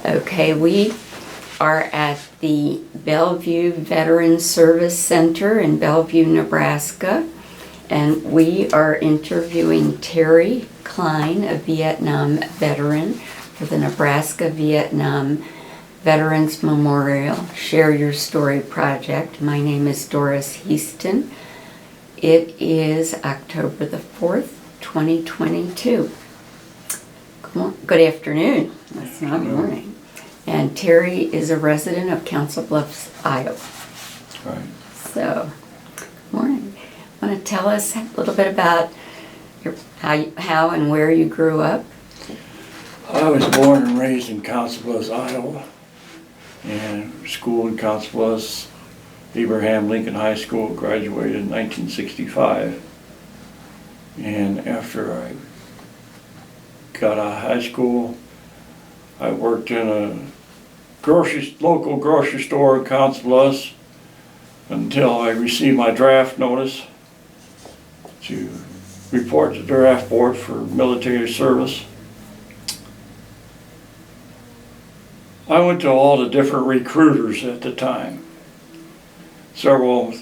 Okay, we are at the Bellevue Veterans Service Center in Bellevue, Nebraska, and we are interviewing Terry Klein, a Vietnam veteran, for the Nebraska Vietnam Veterans Memorial Share Your Story project. My name is Doris Heaston. It is October the 4th, 2022. Good afternoon. That's not morning. And Terry is a resident of Council Bluffs, Iowa. Right. So, good morning. Want to tell us a little bit about how and where you grew up? I was born and raised in Council Bluffs, Iowa, and schooled in Council Bluffs, Abraham Lincoln High School, graduated in 1965. And after I got out of high school, I worked in a local grocery store in Council Bluffs until I received my draft notice to report to the draft board for military service. I went to all the different recruiters at the time. Several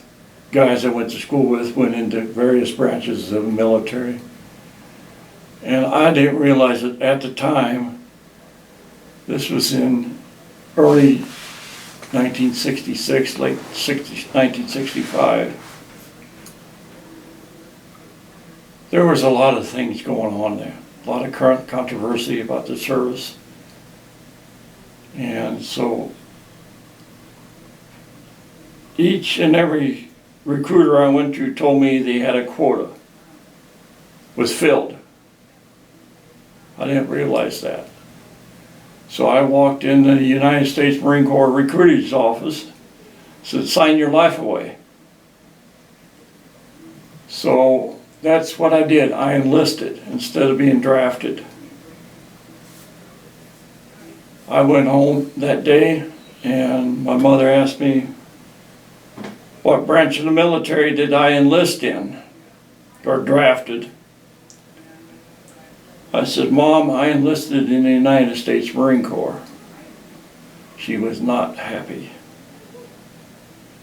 guys I went to school with went into various branches of the military. And I didn't realize it at the time. This was in early 1966, late 1965. There was a lot of things going on there. A lot of current controversy about the service. And so each and every recruiter I went to told me they had a quota, was filled. I didn't realize that. So I walked into the United States Marine Corps recruiting's office, said, sign your life away. So that's what I did. I enlisted instead of being drafted. I went home that day and my mother asked me, what branch of the military did I enlist in or drafted? I said, Mom, I enlisted in the United States Marine Corps. She was not happy.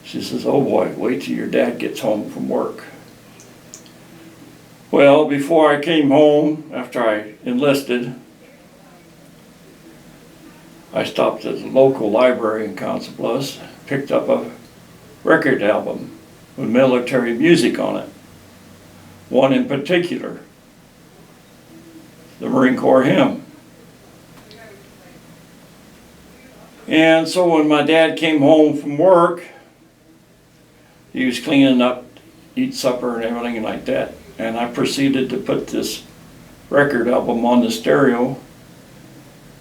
She says, oh boy, wait till your dad gets home from work. Well, before I came home, after I enlisted, I stopped at the local library in Council Bluffs, picked up a record album with military music on it. One in particular, the Marine Corps hymn. And so when my dad came home from work, he was cleaning up, eat supper and everything like that. And I proceeded to put this record album on the stereo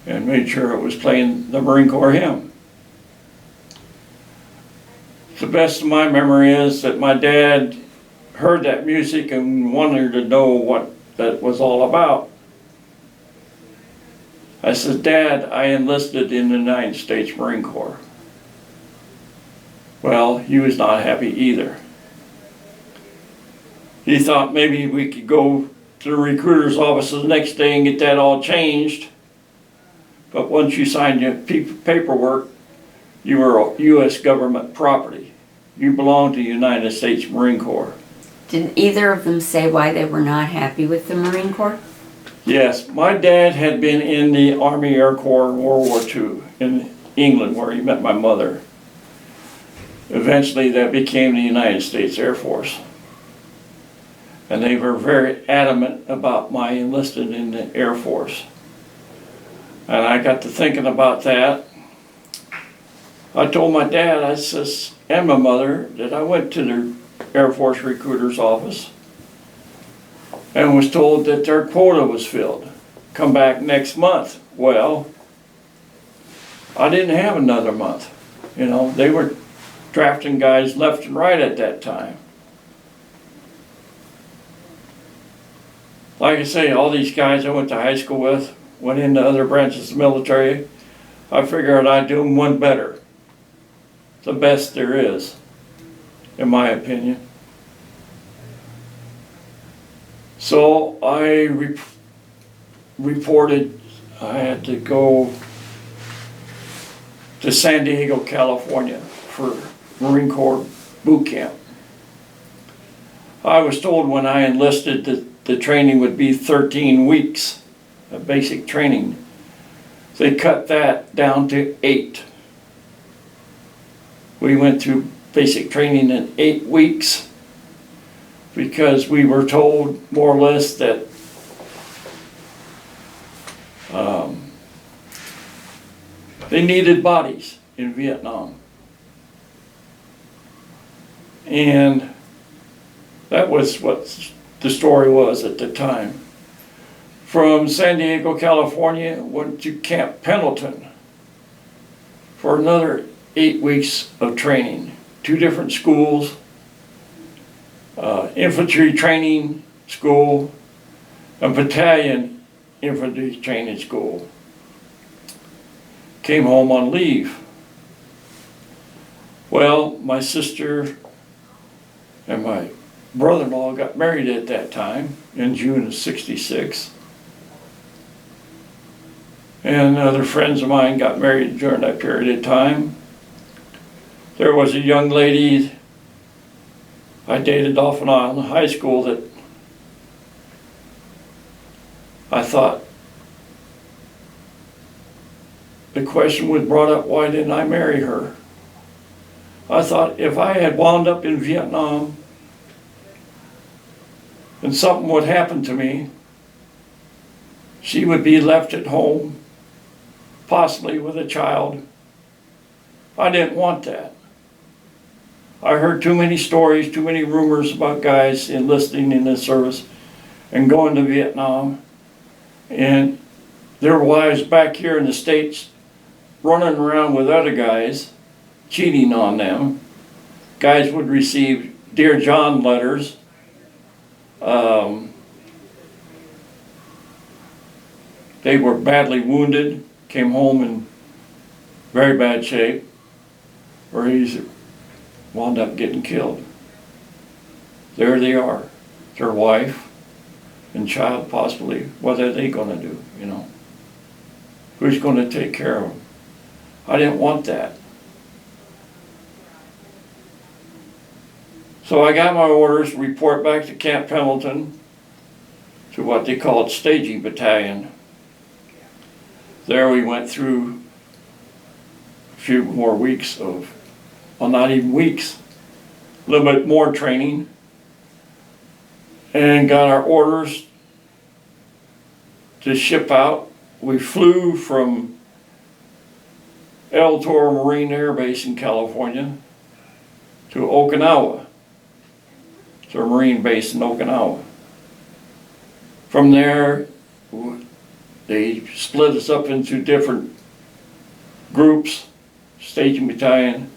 and made sure it was playing the Marine Corps hymn. The best of my memory is that my dad heard that music and wanted to know what that was all about. I said, Dad, I enlisted in the United States Marine Corps. Well, he was not happy either. He thought maybe we could go to the recruiter's office the next day and get that all changed. But once you signed your paperwork, you were U.S. government property. You belonged to the United States Marine Corps. Did either of them say why they were not happy with the Marine Corps? Yes, my dad had been in the Army Air Corps in World War II in England, where he met my mother. Eventually that became the United States Air Force. And they were very adamant about my enlisting in the Air Force. And I got to thinking about that. I told my dad, I says, and my mother, that I went to the Air Force recruiter's office and was told that their quota was filled. Come back next month. Well, I didn't have another month. You know, they were drafting guys left and right at that time. Like I say, all these guys I went to high school with, went into other branches of the military. I figured I'd do them one better. The best there is, in my opinion. So I reported I had to go to San Diego, California for Marine Corps boot camp. I was told when I enlisted that the training would be 13 weeks of basic training. They cut that down to 8. We went through basic training in 8 weeks because we were told more or less that they needed bodies in Vietnam. And that was what the story was at the time. From San Diego, California, went to Camp Pendleton for another 8 weeks of training. 2 different schools, infantry training school, a battalion infantry training school. Came home on leave. Well, my sister and my brother-in-law got married at that time in June of '66. And other friends of mine got married during that period of time. There was a young lady I dated off and on in high school that I thought, the question was brought up, why didn't I marry her? I thought if I had wound up in Vietnam and something would happen to me, she would be left at home, possibly with a child. I didn't want that. I heard too many stories, too many rumors about guys enlisting in the service and going to Vietnam, and their wives back here in the States running around with other guys, cheating on them. Guys would receive Dear John letters. They were badly wounded, came home in very bad shape, or he's wound up getting killed. There they are, their wife and child possibly. What are they going to do, you know? Who's going to take care of them? I didn't want that. So I got my orders to report back to Camp Pendleton to what they called staging battalion. There we went through a few more weeks of, well, not even weeks, a little bit more training, and got our orders to ship out. We flew from El Toro Marine Air Base in California to Okinawa, to a Marine base in Okinawa. From there, they split us up into different groups, staging battalion.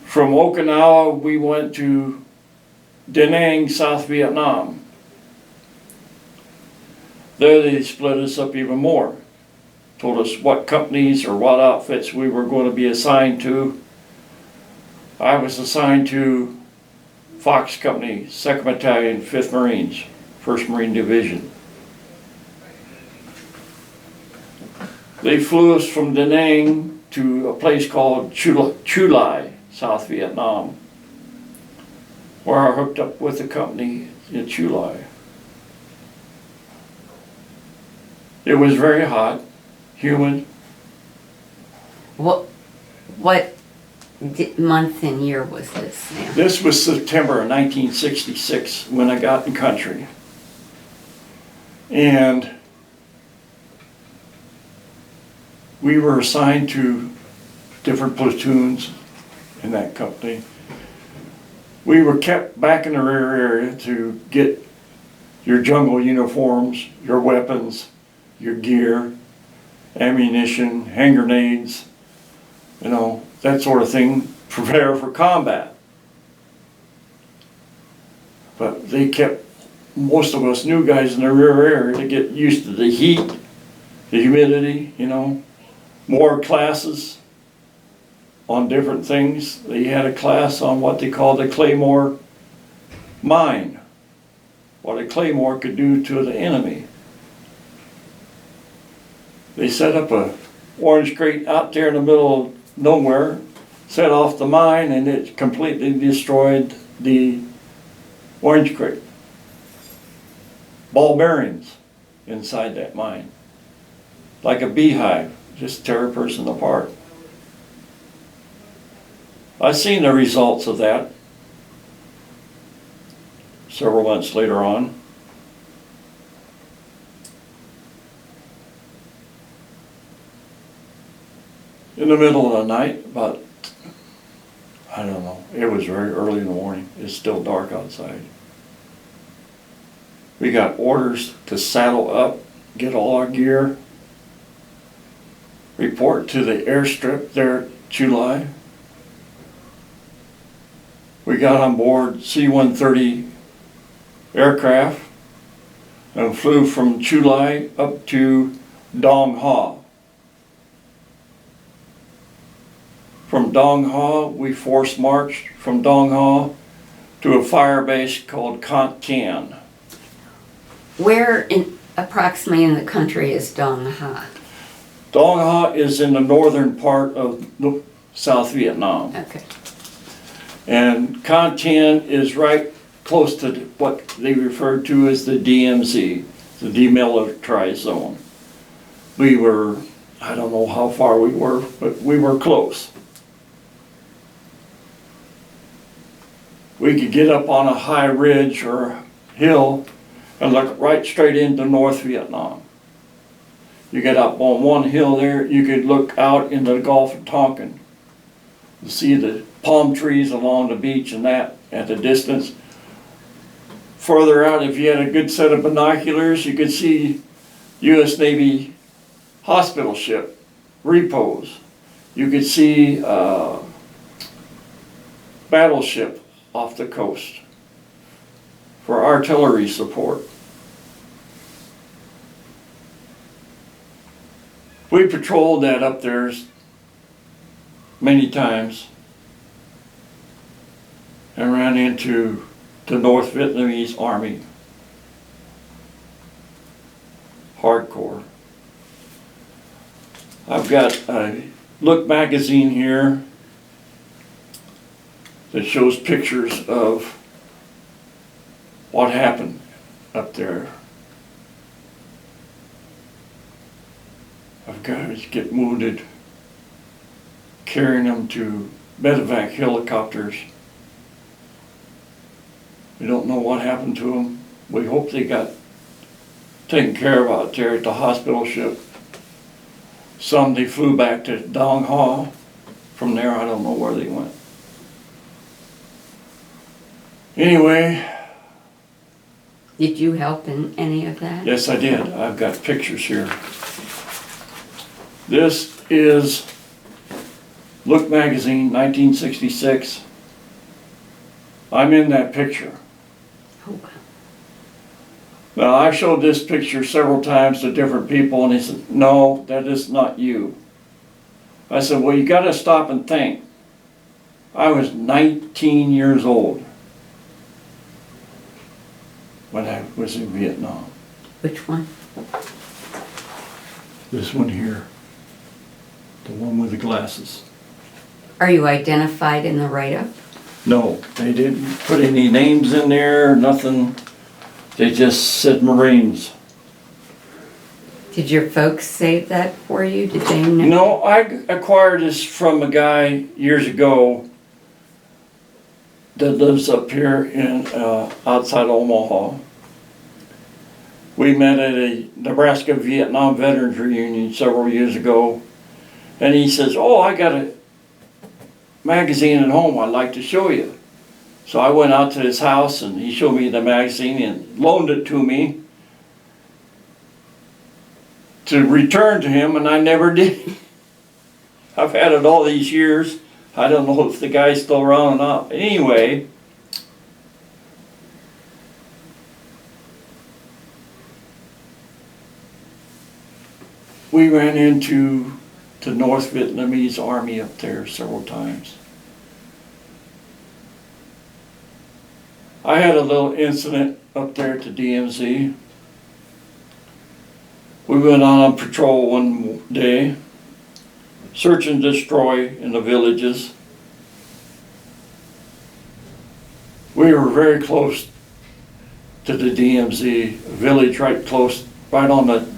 From Okinawa, we went to Da Nang, South Vietnam. There they split us up even more. Told us what companies or what outfits we were going to be assigned to. I was assigned to Fox Company, 2nd Battalion, 5th Marines, 1st Marine Division. They flew us from Da Nang to a place called Chu Lai, South Vietnam, where I hooked up with the company in Chu Lai. It was very hot, humid. What month and year was this now? This was September of 1966 when I got in country. And we were assigned to different platoons in that company. We were kept back in the rear area to get your jungle uniforms, your weapons, your gear, ammunition, hand grenades, you know, that sort of thing, prepare for combat. But they kept most of us new guys in the rear area to get used to the heat, the humidity, you know, more classes on different things. They had a class on what they called the Claymore mine, what a Claymore could do to the enemy. They set up a orange crate out there in the middle of nowhere, set off the mine, and it completely destroyed the orange crate. Ball bearings inside that mine. Like a beehive, just tear a person apart. I've seen the results of that several months later on. In the middle of the night, about, I don't know, it was very early in the morning. It's still dark outside. We got orders to saddle up, get all our gear, report to the airstrip there at Chulai. We got on board C-130 aircraft and flew from Chulai up to Dong Ha. From Dong Ha, we force marched from Dong Ha to a fire base called Klein. Where approximately in the country is Dong Ha? Dong Ha is in the northern part of South Vietnam. Okay. And Contan is right close to what they refer to as the DMZ, the demilitarized zone. We were, I don't know how far we were, but we were close. We could get up on a high ridge or hill and look right straight into North Vietnam. You get up on one hill there, you could look out into the Gulf of Tonkin. You see the palm trees along the beach and that at the distance. Further out, if you had a good set of binoculars, you could see U.S. Navy hospital ship, repos. You could see battleship off the coast for artillery support. We patrolled that up there many times and ran into the North Vietnamese Army. Hardcore. I've got a Look magazine here that shows pictures of what happened up there. Of guys get wounded, carrying them to medevac helicopters. We don't know what happened to them. We hope they got taken care of out there at the hospital ship. Some they flew back to Dong Ha. From there, I don't know where they went. Anyway. Did you help in any of that? Yes, I did. I've got pictures here. This is Look magazine, 1966. I'm in that picture. Oh, wow. Now, I've showed this picture several times to different people, and they said, no, that is not you. I said, well, you got to stop and think. I was 19 years old when I was in Vietnam. Which one? This one here. The one with the glasses. Are you identified in the write-up? No, they didn't put any names in there, nothing. They just said Marines. Did your folks save that for you? Did they know? No, I acquired this from a guy years ago that lives up here in outside Omaha. We met at a Nebraska Vietnam Veterans Reunion several years ago, and he says, oh, I got a magazine at home I'd like to show you. So I went out to his house and he showed me the magazine and loaned it to me to return to him, and I never did. I've had it all these years. I don't know if the guy's still around or not. Anyway, we ran into the North Vietnamese Army up there several times. I had a little incident up there at the DMZ. We went on patrol one day, search and destroy in the villages. We were very close to the DMZ, a village right close, right on the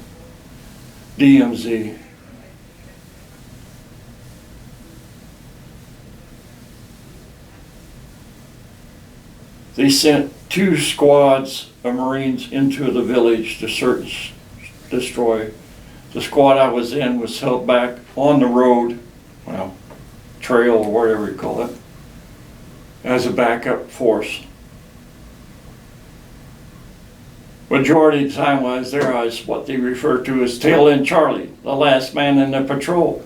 DMZ. They sent 2 squads of Marines into the village to search, destroy. The squad I was in was held back on the road, well, trail or whatever you call it, as a backup force. Majority of the time I was there, I was what they refer to as tail end Charlie, the last man in the patrol.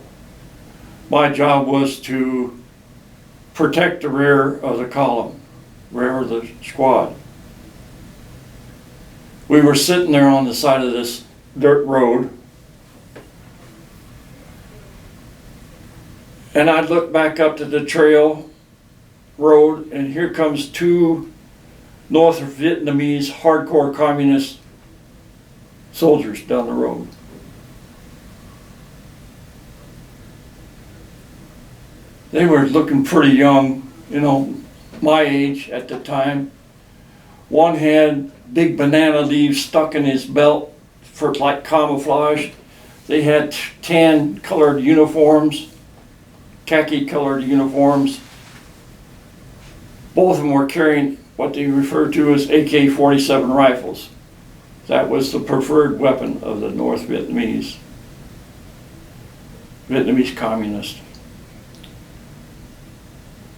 My job was to protect the rear of the column, rear of the squad. We were sitting there on the side of this dirt road, and I'd look back up to the trail road, and here comes 2 North Vietnamese hardcore communist soldiers down the road. They were looking pretty young, you know, my age at the time. One had big banana leaves stuck in his belt for like camouflage. They had tan colored uniforms, khaki colored uniforms. Both of them were carrying what they refer to as AK-47 rifles. That was the preferred weapon of the North Vietnamese communists.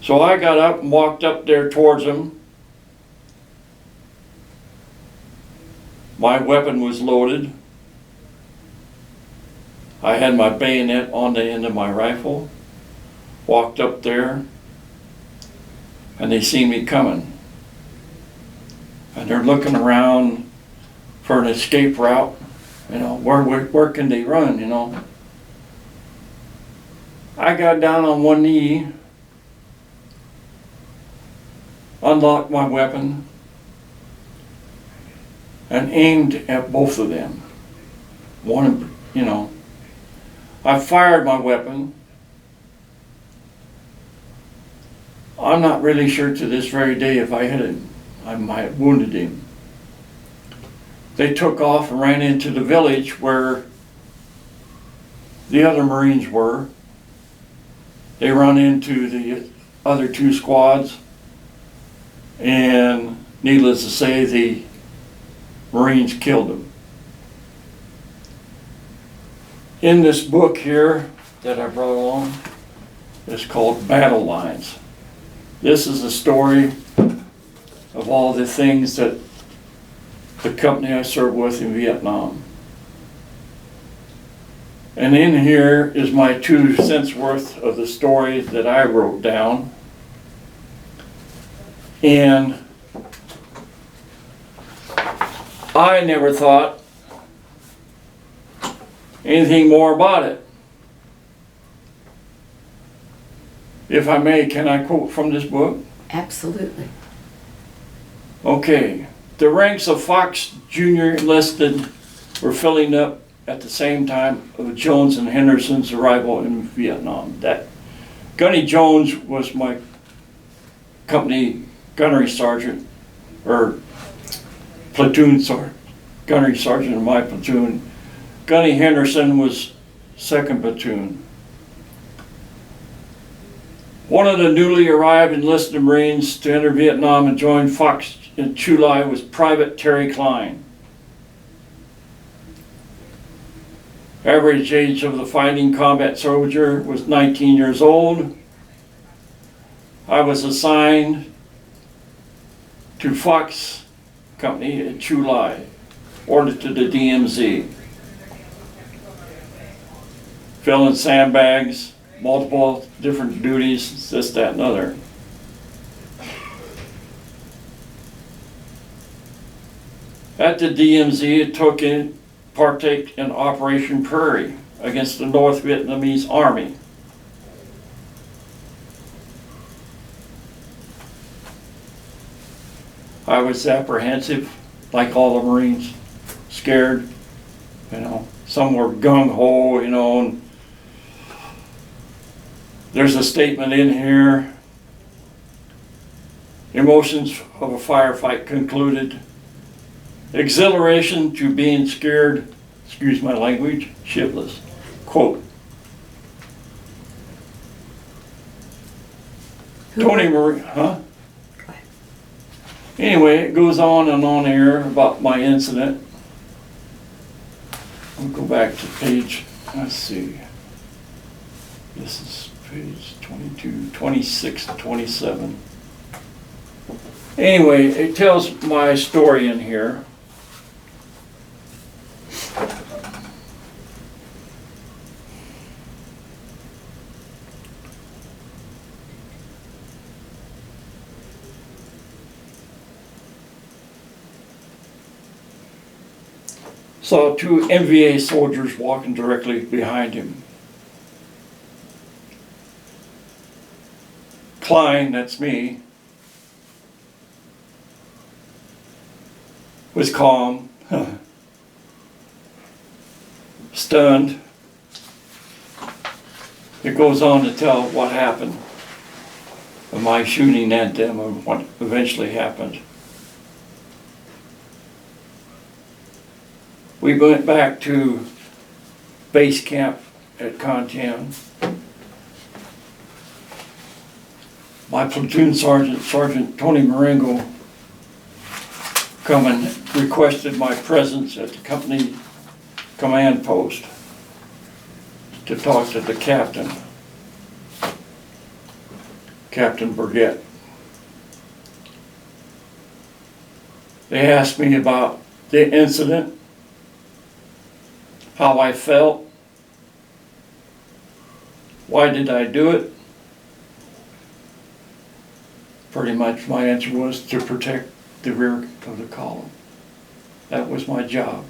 So I got up and walked up there towards them. My weapon was loaded. I had my bayonet on the end of my rifle. Walked up there, and they see me coming. And they're looking around for an escape route. You know, where can they run, you know? I got down on one knee, unlocked my weapon, and aimed at both of them. One, you know, I fired my weapon. I'm not really sure to this very day if I hit him. I might have wounded him. They took off and ran into the village where the other Marines were. They run into the other 2 squads, and needless to say, the Marines killed them. In this book here that I brought along, it's called Battle Lines. This is a story of all the things that the company I served with in Vietnam. And in here is my 2 cents worth of the story that I wrote down. And I never thought anything more about it. If I may, can I quote from this book? Absolutely. Okay. The ranks of Fox Jr. enlisted were filling up at the same time of Jones and Henderson's arrival in Vietnam. That Gunny Jones was my company gunnery sergeant, or platoon sergeant, gunnery sergeant in my platoon. Gunny Henderson was 2nd platoon. One of the newly arrived enlisted Marines to enter Vietnam and join Fox in Chu Lai was Private Terry Klein. Average age of the fighting combat soldier was 19 years old. I was assigned to Fox Company at Chu Lai, ordered to the DMZ. Filling sandbags, multiple different duties, this, that, and other. At the DMZ, it took in partake in Operation Prairie against the North Vietnamese Army. I was apprehensive, like all the Marines, scared, you know. Some were gung-ho, you know, and There's a statement in here. Emotions of a firefight concluded. Exhilaration to being scared, excuse my language, shitless. Quote. Tony Marie, huh? Anyway, it goes on and on here about my incident. I'll go back to page, let's see. This is page 22, 26, 27. Anyway, it tells my story in here. Saw two NVA soldiers walking directly behind him. Klein, that's me, was calm, stunned. It goes on to tell what happened, and my shooting at them and what eventually happened. We went back to base camp at Contan. My platoon sergeant, Sergeant Tony Marengo, come and requested my presence at the company command post to talk to the captain, Captain Burgett. They asked me about the incident, how I felt, why did I do it. Pretty much my answer was to protect the rear of the column. That was my job.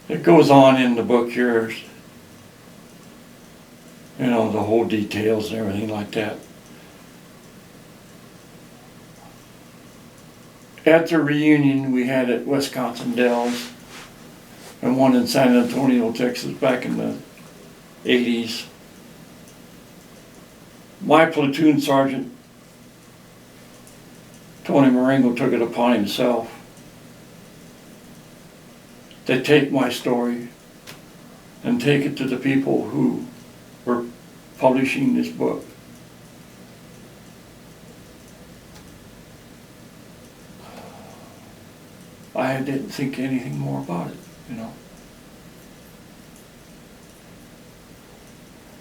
It goes on in the book here, you know, the whole details and everything like that. At the reunion we had at Wisconsin Dells and one in San Antonio, Texas back in the 80s, my platoon sergeant, Tony Marengo, took it upon himself to take my story and take it to the people who were publishing this book. I didn't think anything more about it, you know.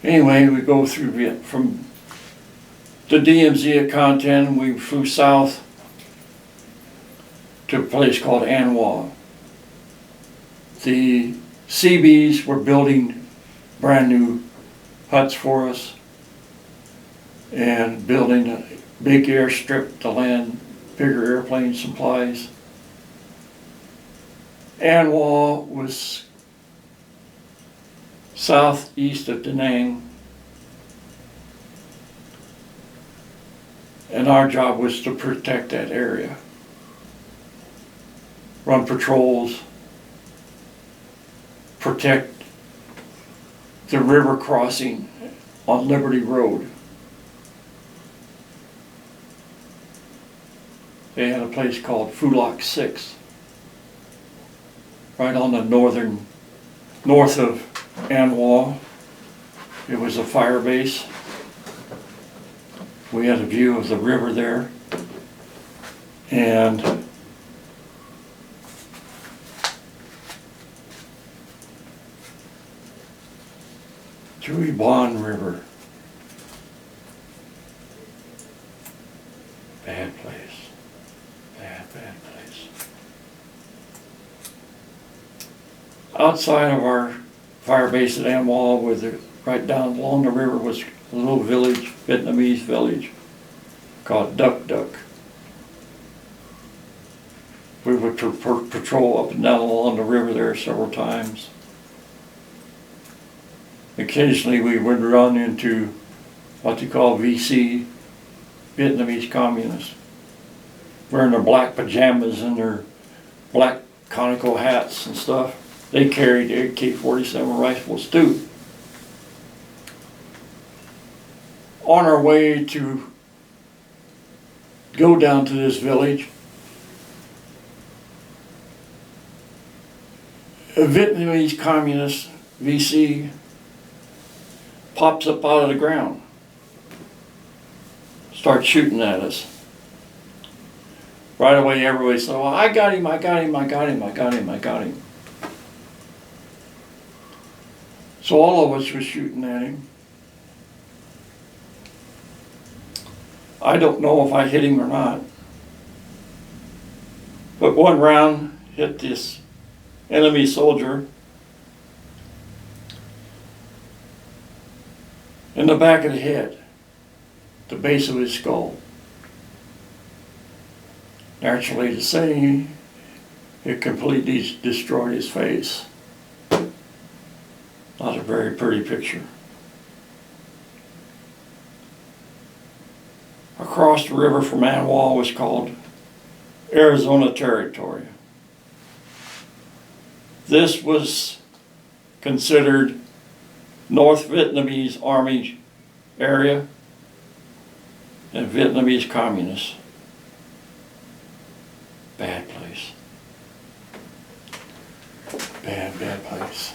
Anyway, we go through from the DMZ at Contan, we flew south to a place called Anwa. The Seabees were building brand new huts for us and building a big airstrip to land bigger airplane supplies. Anwa was southeast of Da Nang, and our job was to protect that area, run patrols, protect the river crossing on Liberty Road. They had a place called Fulak 6 right on the north of Anwa. It was a fire base. We had a view of the river there, and Bon River. Bad place. Bad place. Outside of our fire base at Anwa, right down along the river, was a little village, Vietnamese village, called Duck Duck. We would patrol up and down along the river there several times. Occasionally we would run into what they call VC, Vietnamese communists, wearing their black pajamas and their black conical hats and stuff. They carried AK-47 rifles too. On our way to go down to this village, a Vietnamese communist VC pops up out of the ground, starts shooting at us. Right away, everybody said, well, I got him, I got him, I got him, I got him, I got him. So all of us were shooting at him. I don't know if I hit him or not. But one round hit this enemy soldier in the back of the head, the base of his skull. Naturally to say, it completely destroyed his face. Not a very pretty picture. Across the river from Anwar was called Arizona Territory. This was considered North Vietnamese Army area and Vietnamese communists. Bad place. Bad place.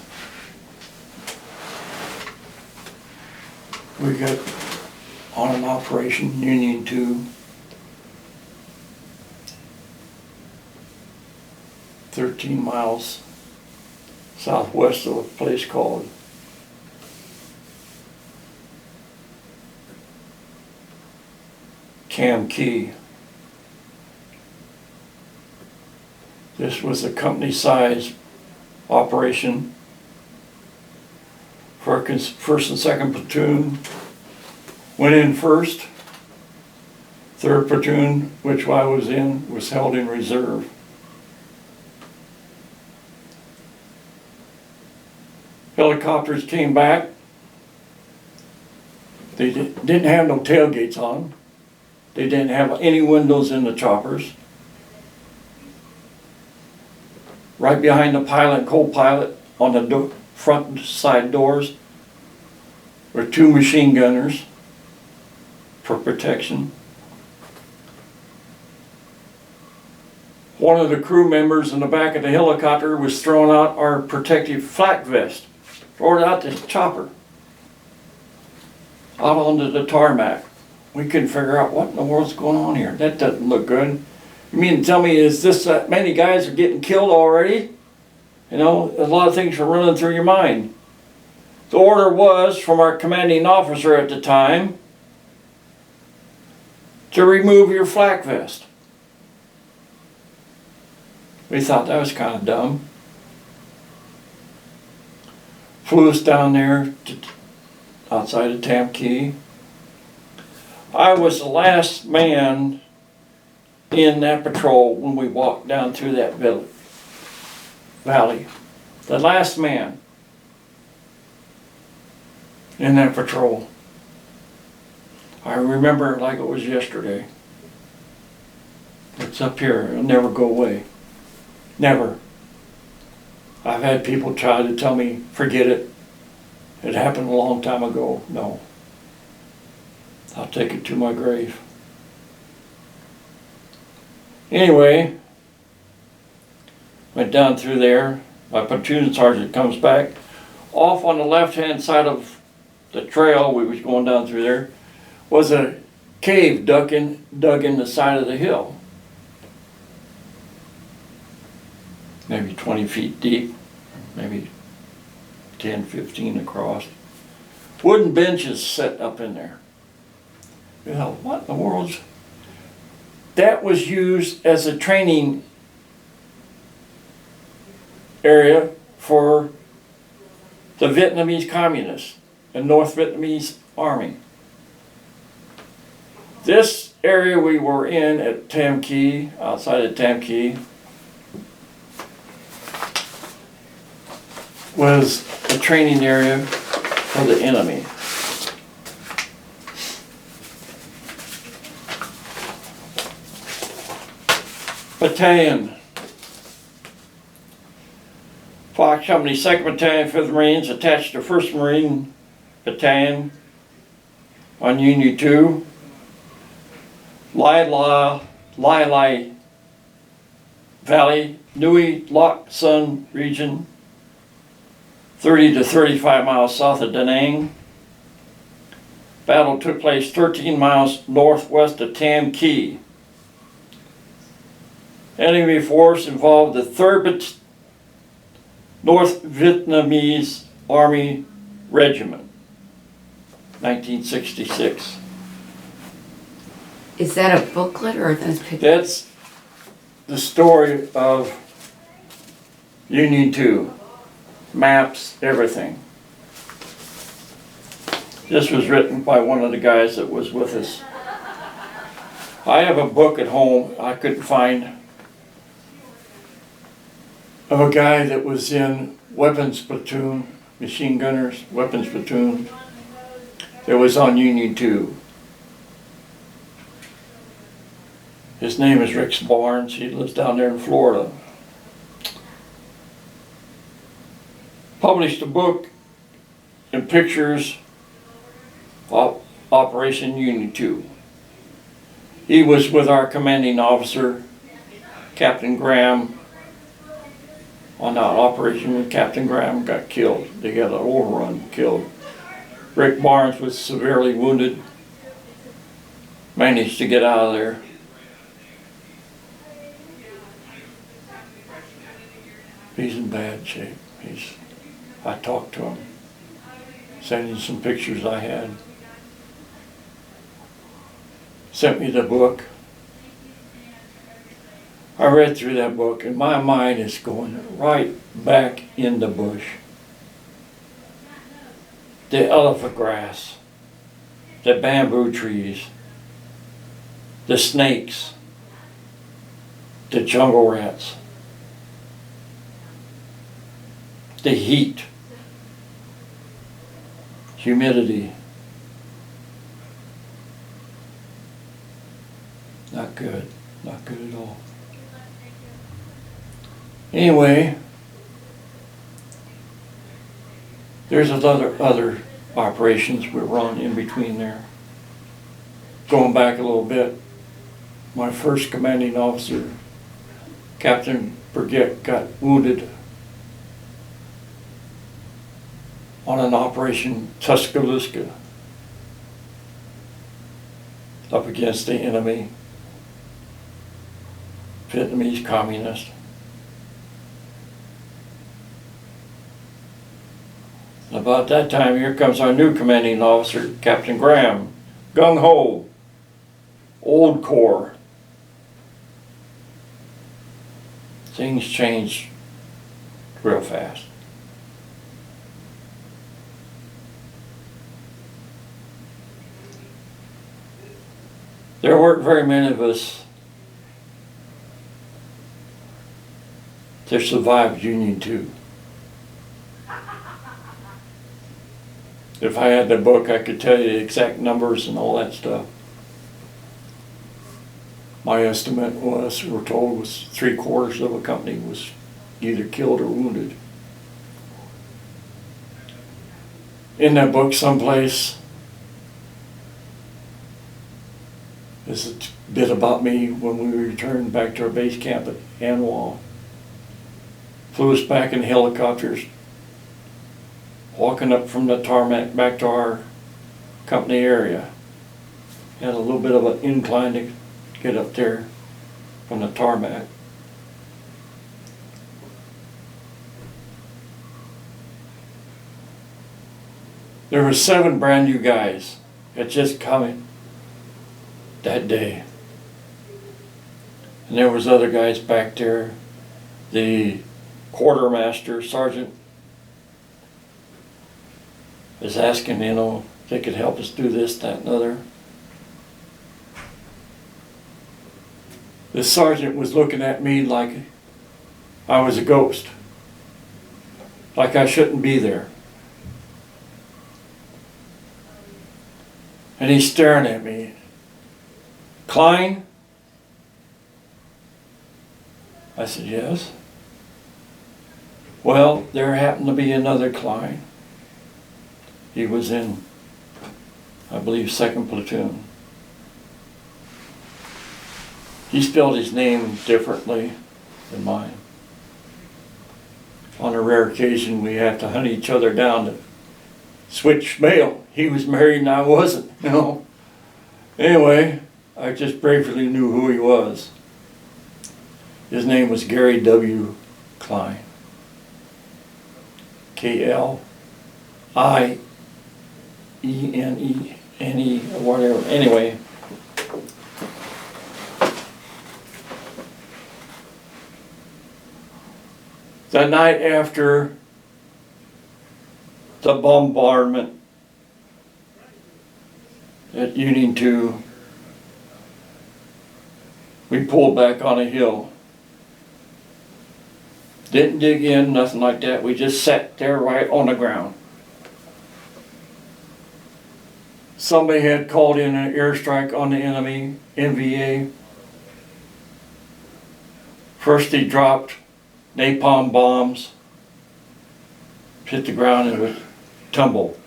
We got on an operation Union 2, 13 miles southwest of a place called Cam Key. This was a company-size operation for our first and second platoon. Went in first. Third platoon, which I was in, was held in reserve. Helicopters came back. They didn't have no tailgates on. They didn't have any windows in the choppers. Right behind the pilot and co-pilot on the front side doors were two machine gunners for protection. One of the crew members in the back of the helicopter was throwing out our protective flak vest. Throwing it out the chopper. Out onto the tarmac. We couldn't figure out what in the world's going on here. That doesn't look good. You mean to tell me is this many guys are getting killed already? You know, a lot of things are running through your mind. The order was from our commanding officer at the time to remove your flak vest. We thought that was kind of dumb. Flew us down there to outside of Tam Key. I was the last man in that patrol when we walked down through that valley. The last man in that patrol. I remember it like it was yesterday. It's up here, it'll never go away. Never. I've had people try to tell me, forget it. It happened a long time ago. No. I'll take it to my grave. Anyway, went down through there. My platoon sergeant comes back. Off on the left-hand side of the trail, we was going down through there, was a cave dug in the side of the hill. Maybe 20 feet deep, maybe 10, 15 across. Wooden benches set up in there. You know, what in the world's... That was used as a training area for the Vietnamese communists and North Vietnamese Army. This area we were in at Tam Key, outside of Tam Key, was a training area for the enemy. Battalion Fox Company, 2nd Battalion, 5th Marines, attached to 1st Marine Battalion on Union 2. Lai Valley, Nui Loc Sun region, 30 to 35 miles south of Da Nang. Battle took place 13 miles northwest of Tam Key. Enemy force involved the 3rd North Vietnamese Army Regiment, 1966. Is that a booklet or those pictures? That's the story of Union 2. Maps, everything. This was written by one of the guys that was with us. I have a book at home I couldn't find of a guy that was in weapons platoon, machine gunners, weapons platoon, that was on Union 2. His name is Rick Barnes. He lives down there in Florida. Published a book and pictures of Operation Union 2. He was with our commanding officer, Captain Graham, on that operation when Captain Graham got killed. They got an overrun, killed. Rick Barnes was severely wounded, managed to get out of there. He's in bad shape. I talked to him, sent him some pictures I had. Sent me the book. I read through that book and my mind is going right back in the bush. The elephant grass, the bamboo trees, the snakes, the jungle rats, the heat, humidity. Not good at all. Anyway, there's other operations we run in between there. Going back a little bit, my first commanding officer, Captain Burgett, got wounded on an Operation Tuscaloosa up against the enemy, Vietnamese communist. About that time, here comes our new commanding officer, Captain Graham. Gung-ho, old corps. Things changed real fast. There weren't very many of us that survived Union 2. If I had the book, I could tell you the exact numbers and all that stuff. My estimate was, we're told, was 3/4 of a company was either killed or wounded. In that book someplace is a bit about me when we returned back to our base camp at Anwal. Flew us back in helicopters, walking up from the tarmac back to our company area. Had a little bit of an incline to get up there from the tarmac. There were 7 brand new guys that just come that day. And there was other guys back there. The quartermaster, sergeant, was asking, if they could help us do this, that, and other. The sergeant was looking at me like I was a ghost, like I shouldn't be there. And he's staring at me. Klein? I said, yes. Well, there happened to be another Klein. He was in, I believe, 2nd platoon. He spelled his name differently than mine. On a rare occasion, we had to hunt each other down to switch mail. He was married and I wasn't, you know. Anyway, I just bravely knew who he was. His name was Gary W. Klein. K-L-I-E-N-E-N-E, or whatever. Anyway, the night after the bombardment at Union 2, we pulled back on a hill. Didn't dig in, nothing like that. We just sat there right on the ground. Somebody had called in an airstrike on the enemy, NVA. First they dropped napalm bombs, hit the ground and it would tumble.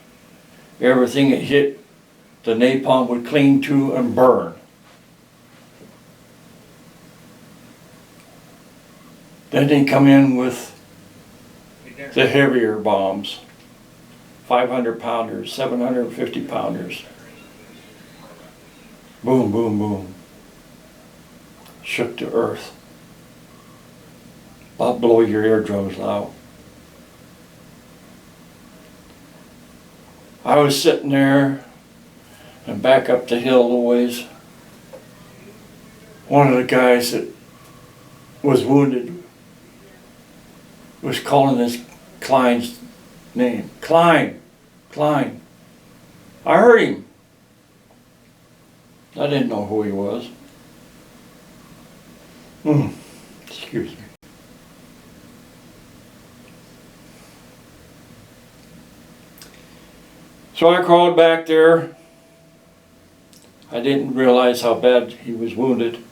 Everything it hit, the napalm would cling to and burn. Then they come in with the heavier bombs, 500 pounders, 750 pounders. Boom, boom, boom. Shook the earth. About blow your eardrums out. I was sitting there and back up the hill a ways. One of the guys that was wounded was calling this Klein's name. Klein, Klein. I heard him. I didn't know who he was. Excuse me. So I crawled back there. I didn't realize how bad he was wounded.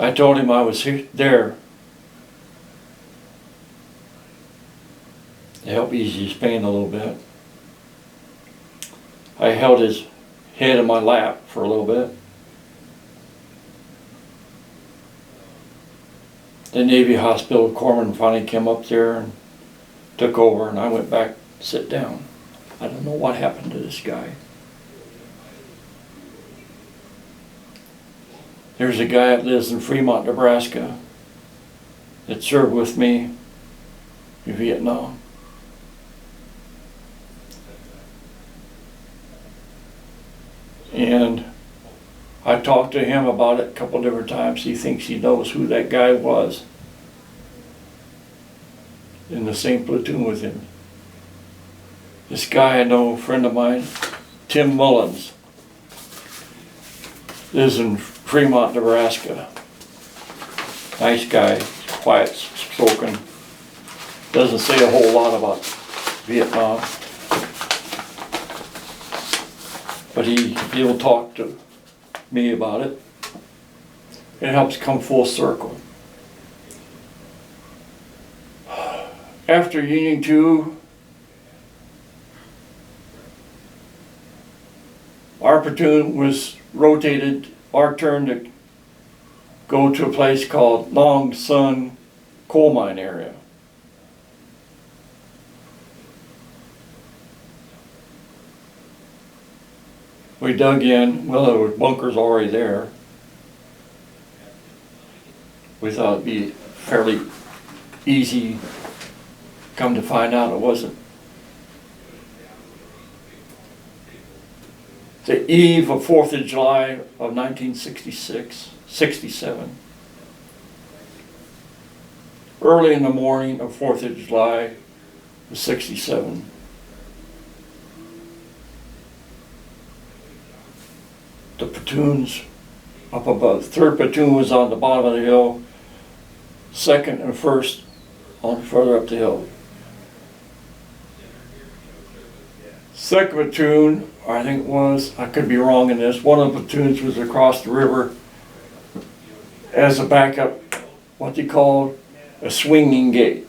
I told him I was there to help ease his pain a little bit. I held his head in my lap for a little bit. The Navy hospital corpsman finally came up there and took over, and I went back to sit down. I don't know what happened to this guy. There's a guy that lives in Fremont, Nebraska that served with me in Vietnam. And I talked to him about it a couple different times. He thinks he knows who that guy was in the same platoon with him. This guy I know, a friend of mine, Tim Mullins, lives in Fremont, Nebraska. Nice guy, quiet spoken. Doesn't say a whole lot about Vietnam. But he'll talk to me about it. It helps come full circle. After Union 2, our platoon was rotated, our turn to go to a place called Long Sun coal mine area. We dug in, well, there were bunkers already there. We thought it'd be fairly easy. Come to find out it wasn't. The eve of 4th of July of 1967. Early in the morning of 4th of July of 67. The platoons up above. 3rd platoon was on the bottom of the hill. 2nd and 1st on further up the hill. 2nd platoon, I think it was, I could be wrong in this, one of the platoons was across the river as a backup, what they called a swinging gate.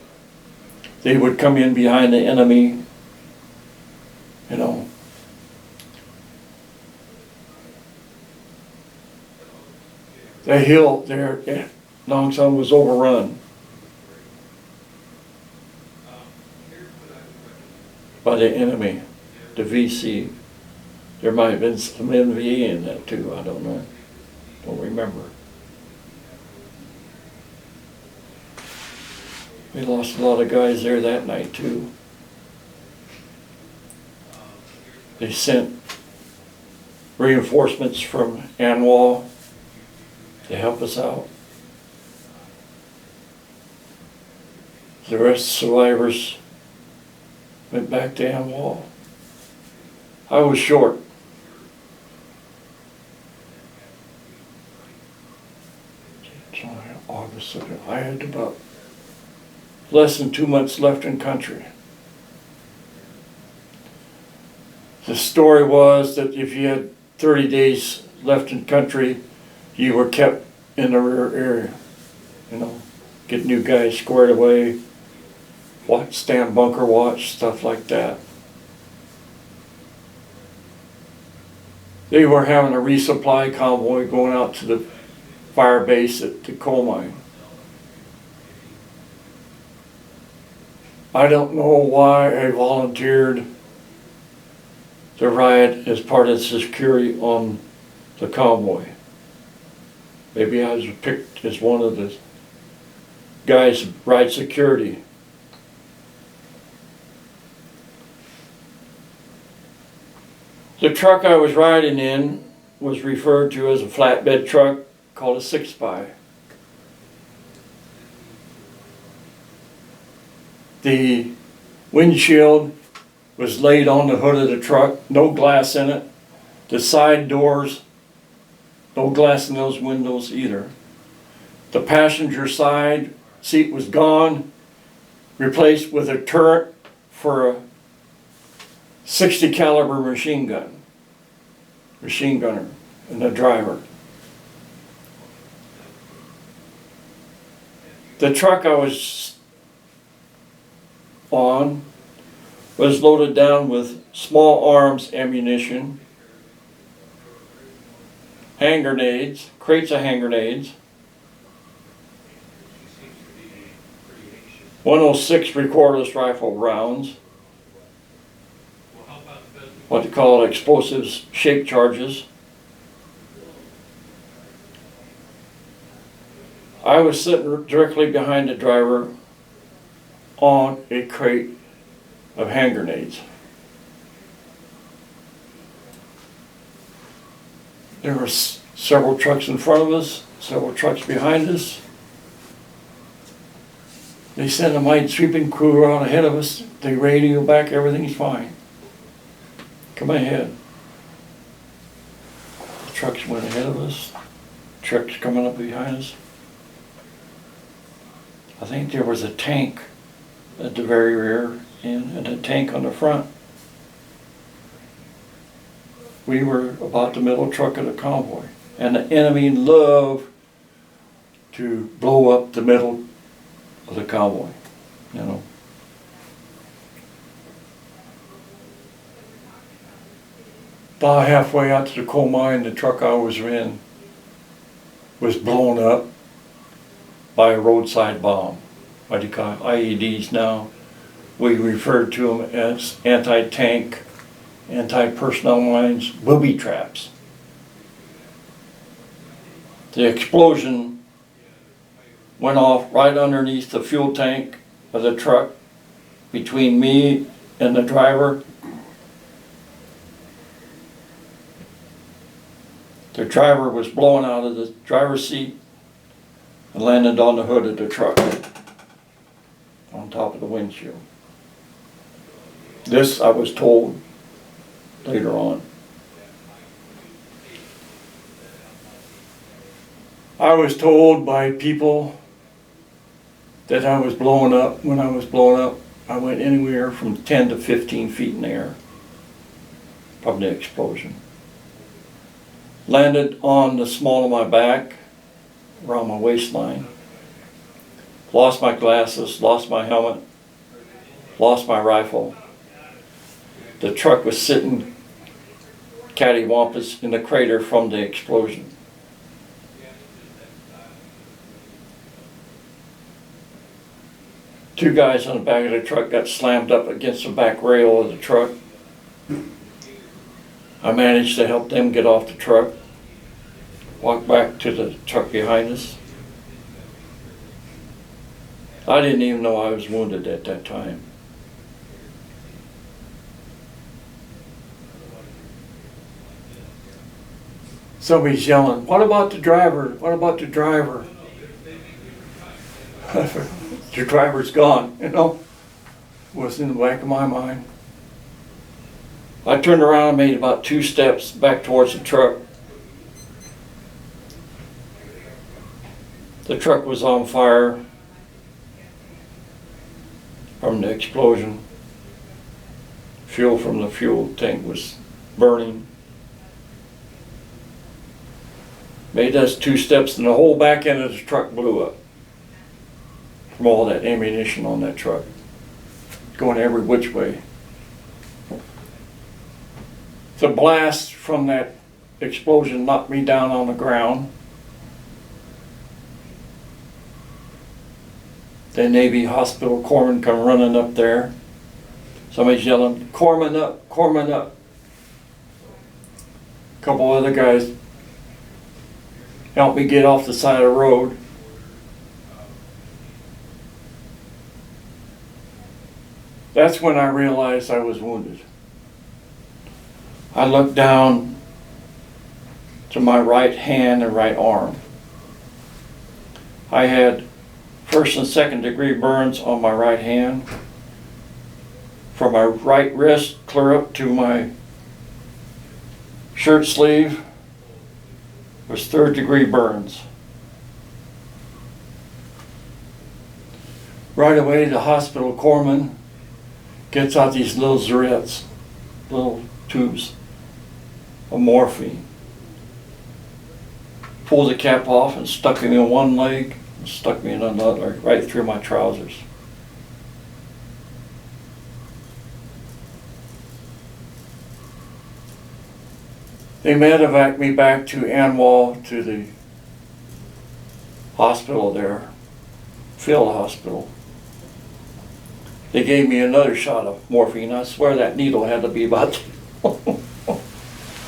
They would come in behind the enemy, you know. The hill there, Nongson was overrun by the enemy, the VC. There might have been some NVA in that too, I don't know. Don't remember. We lost a lot of guys there that night too. They sent reinforcements from Anwar to help us out. The rest of the survivors went back to Anwar. I was short. August 2nd. I had about less than 2 months left in country. The story was that if you had 30 days left in country, you were kept in the rear area, you know, get new guys squared away, stand bunker watch, stuff like that. They were having a resupply convoy going out to the fire base at the coal mine. I don't know why I volunteered to ride as part of security on the convoy. Maybe I was picked as one of the guys to ride security. The truck I was riding in was referred to as a flatbed truck called a 6x. The windshield was laid on the hood of the truck, no glass in it. The side doors, no glass in those windows either. The passenger side seat was gone, replaced with a turret for a 60 caliber machine gunner, and the driver. The truck I was on was loaded down with small arms ammunition, hand grenades, crates of hand grenades, 106 recorderless rifle rounds, what they call explosives, shape charges. I was sitting directly behind the driver on a crate of hand grenades. There were several trucks in front of us, several trucks behind us. They sent a minesweeping crew around ahead of us. They radio back, everything's fine. Come ahead. The trucks went ahead of us, trucks coming up behind us. I think there was a tank at the very rear end and a tank on the front. We were about the middle truck of the convoy, and the enemy loved to blow up the middle of the convoy, you know. About halfway out to the coal mine, the truck I was in was blown up by a roadside bomb. What do you call it? IEDs now. We refer to them as anti-tank, anti-personnel mines, booby traps. The explosion went off right underneath the fuel tank of the truck between me and the driver. The driver was blown out of the driver's seat and landed on the hood of the truck, on top of the windshield. This I was told later on. I was told by people that I was blowing up. When I was blowing up, I went anywhere from 10 to 15 feet in the air from the explosion. Landed on the small of my back, around my waistline. Lost my glasses, lost my helmet, lost my rifle. The truck was sitting cattywampus in the crater from the explosion. Two guys on the back of the truck got slammed up against the back rail of the truck. I managed to help them get off the truck, walk back to the truck behind us. I didn't even know I was wounded at that time. Somebody's yelling, "What about the driver? What about the driver?" The driver's gone, you know. Was in the back of my mind. I turned around and made about 2 steps back towards the truck. The truck was on fire from the explosion. Fuel from the fuel tank was burning. Made us 2 steps and the whole back end of the truck blew up from all that ammunition on that truck, going every which way. The blast from that explosion knocked me down on the ground. The Navy hospital corpsman come running up there. Somebody's yelling, "Corpsman up, corpsman up." A couple other guys helped me get off the side of the road. That's when I realized I was wounded. I looked down to my right hand and right arm. I had 1st and 2nd degree burns on my right hand. From my right wrist clear up to my shirt sleeve was 3rd degree burns. Right away the hospital corpsman gets out these little zerets, little tubes of morphine. Pulled the cap off and stuck me in one leg and stuck me in another, right through my trousers. They medevaced me back to Anwal to the hospital there, field hospital. They gave me another shot of morphine. I swear that needle had to be about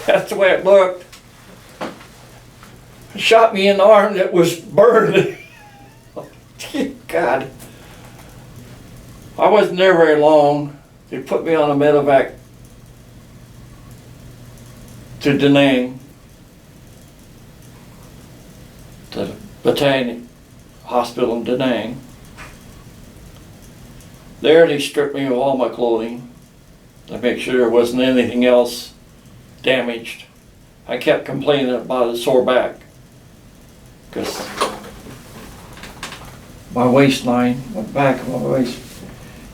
that's the way it looked. Shot me in the arm that was burned. God. I wasn't there very long. They put me on a medevac to Da Nang, the battalion hospital in Da Nang. There they stripped me of all my clothing to make sure there wasn't anything else damaged. I kept complaining about a sore back because my waistline, the back of my waist,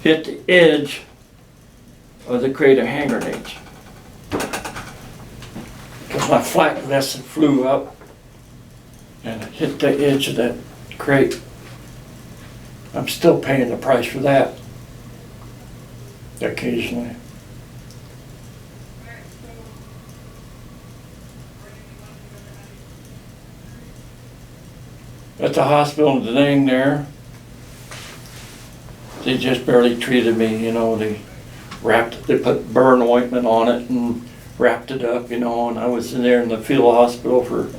hit the edge of the crate of hand grenades. Because my flak vest flew up and it hit the edge of that crate. I'm still paying the price for that occasionally. At the hospital in Da Nang there, they just barely treated me, you know, they put burn ointment on it and wrapped it up, you know, and I was in there in the field hospital for,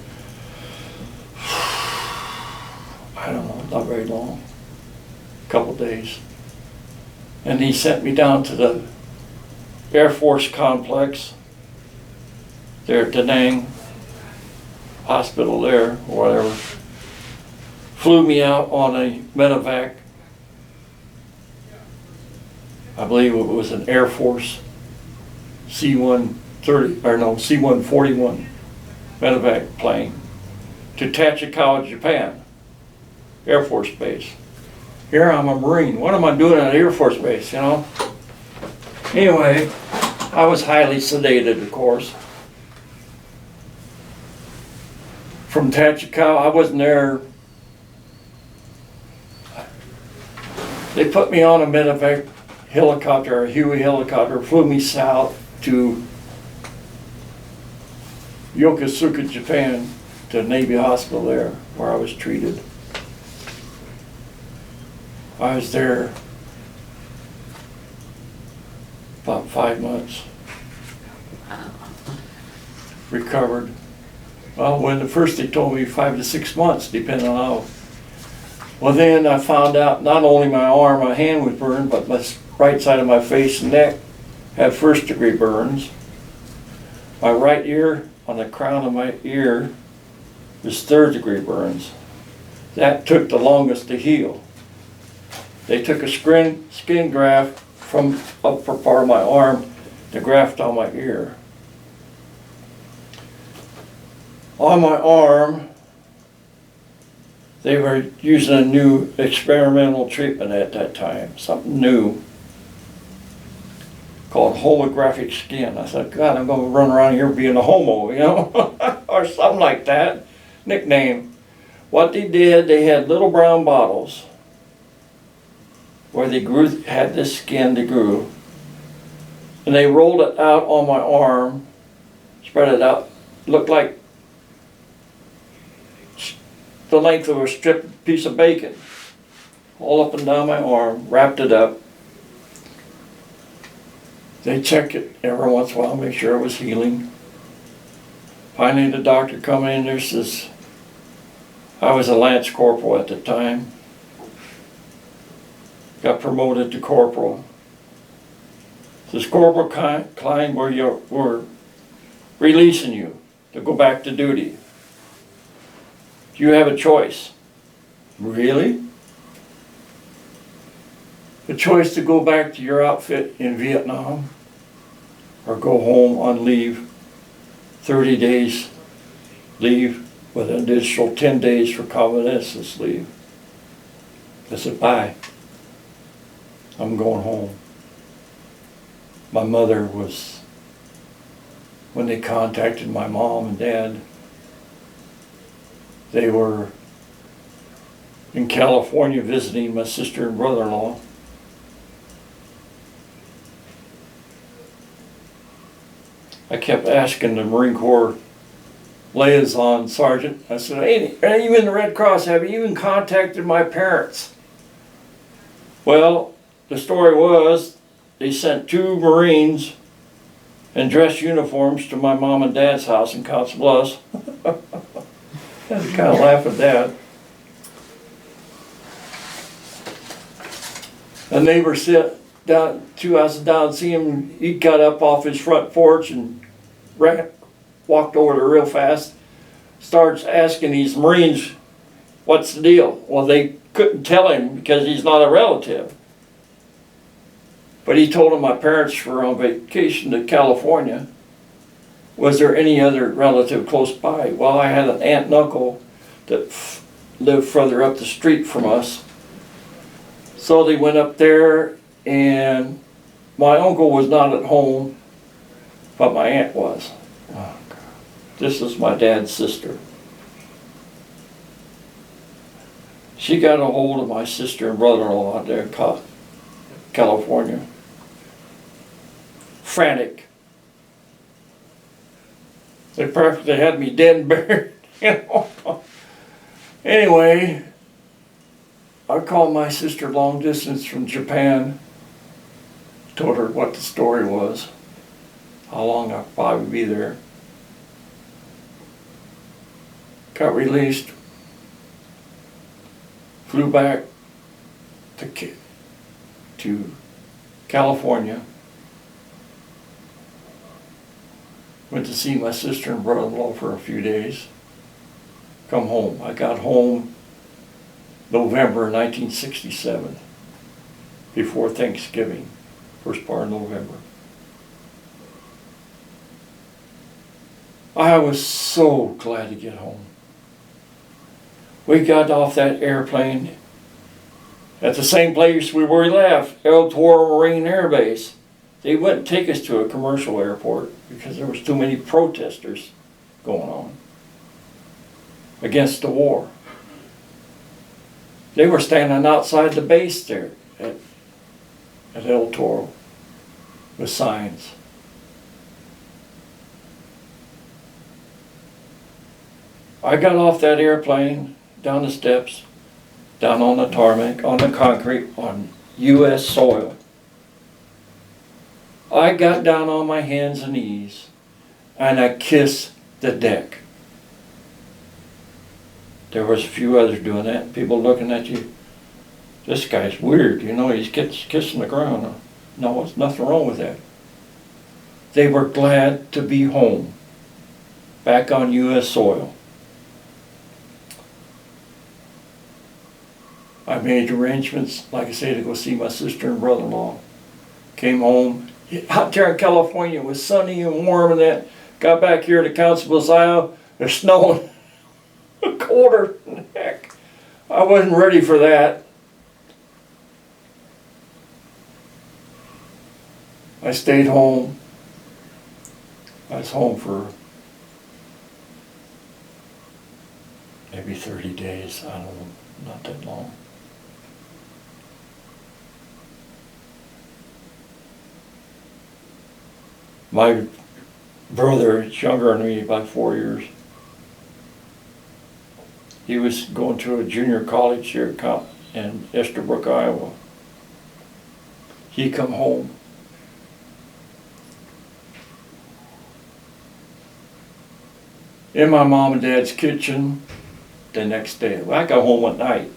I don't know, not very long, a couple days. And he sent me down to the Air Force complex there at Da Nang hospital there, or whatever. Flew me out on a medevac. I believe it was an Air Force C-141 medevac plane to Tachikawa, Japan, Air Force Base. Here I'm a Marine. What am I doing at an Air Force Base, you know? Anyway, I was highly sedated, of course. From Tachikawa, I wasn't there They put me on a medevac helicopter, a Huey helicopter, flew me south to Yokosuka, Japan, to the Navy hospital there, where I was treated. I was there about 5 months. Recovered. Well, when first they told me 5 to 6 months, depending on how. Well, then I found out not only my arm, my hand was burned, but my right side of my face and neck had first-degree burns. My right ear, on the crown of my ear, was third-degree burns. That took the longest to heal. They took a skin graft from upper part of my arm to graft on my ear. On my arm, they were using a new experimental treatment at that time, something new, called holographic skin. I said, God, I'm going to run around here being a homo, you know, or something like that, nickname. What they did, they had little brown bottles where they had this skin they grew, and they rolled it out on my arm, spread it out, looked like the length of a stripped piece of bacon, all up and down my arm, wrapped it up. They checked it every once in a while, make sure it was healing. Finally, the doctor come in there, says, I was a lance corporal at the time, got promoted to corporal. Says, Corporal Klein, we're releasing you to go back to duty. You have a choice. Really? The choice to go back to your outfit in Vietnam or go home on leave, 30 days leave with an additional 10 days for convalescence leave. I said, bye. I'm going home. My mother was, when they contacted my mom and dad, they were in California visiting my sister and brother-in-law. I kept asking the Marine Corps liaison sergeant, I said, hey, are you in the Red Cross? Have you even contacted my parents? Well, the story was they sent 2 Marines in dress uniforms to my mom and dad's house in Council Bluffs. I had to kind of laugh at that. A neighbor sit down 2 houses down, see him, he got up off his front porch and walked over there real fast, starts asking these Marines, what's the deal? Well, they couldn't tell him because he's not a relative. But he told them my parents were on vacation to California. Was there any other relative close by? Well, I had an aunt and uncle that lived further up the street from us. So they went up there, and my uncle was not at home, but my aunt was. Oh, God. This is my dad's sister. She got a hold of my sister and brother-in-law out there in California. Frantic. They practically had me dead and buried, you know. Anyway, I called my sister long distance from Japan, told her what the story was, how long I'd probably be there. Got released, flew back to California, went to see my sister and brother-in-law for a few days, come home. I got home November 1967, before Thanksgiving, first part of November. I was so glad to get home. We got off that airplane at the same place we left, El Toro Marine Air Base. They wouldn't take us to a commercial airport because there was too many protesters going on against the war. They were standing outside the base there at at El Toro with signs. I got off that airplane, down the steps, down on the tarmac, on the concrete, on U.S. soil. I got down on my hands and knees and I kissed the deck. There was a few others doing that, people looking at you. This guy's weird, you know, he's kissing the ground. No, there's nothing wrong with that. They were glad to be home, back on U.S. soil. I made arrangements, like I say, to go see my sister and brother-in-law. Came home, out there in California, it was sunny and warm and that. Got back here to Councilville, Iowa, there's snowing. Colder than heck. I wasn't ready for that. I stayed home. I was home for maybe 30 days, I don't know, not that long. My brother is younger than me by 4 years. He was going to a junior college here in Estabrook, Iowa. He come home. In my mom and dad's kitchen the next day. Well, I got home at night.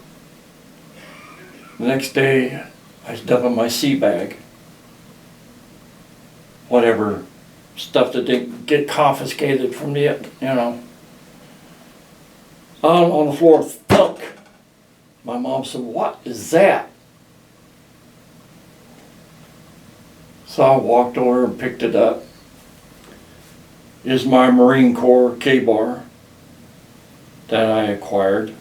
The next day, I was dumping my sea bag. Whatever stuff that didn't get confiscated from the, you know. On the floor, thunk. My mom said, "What is that?" So I walked over and picked it up. Is my Marine Corps K-bar that I acquired.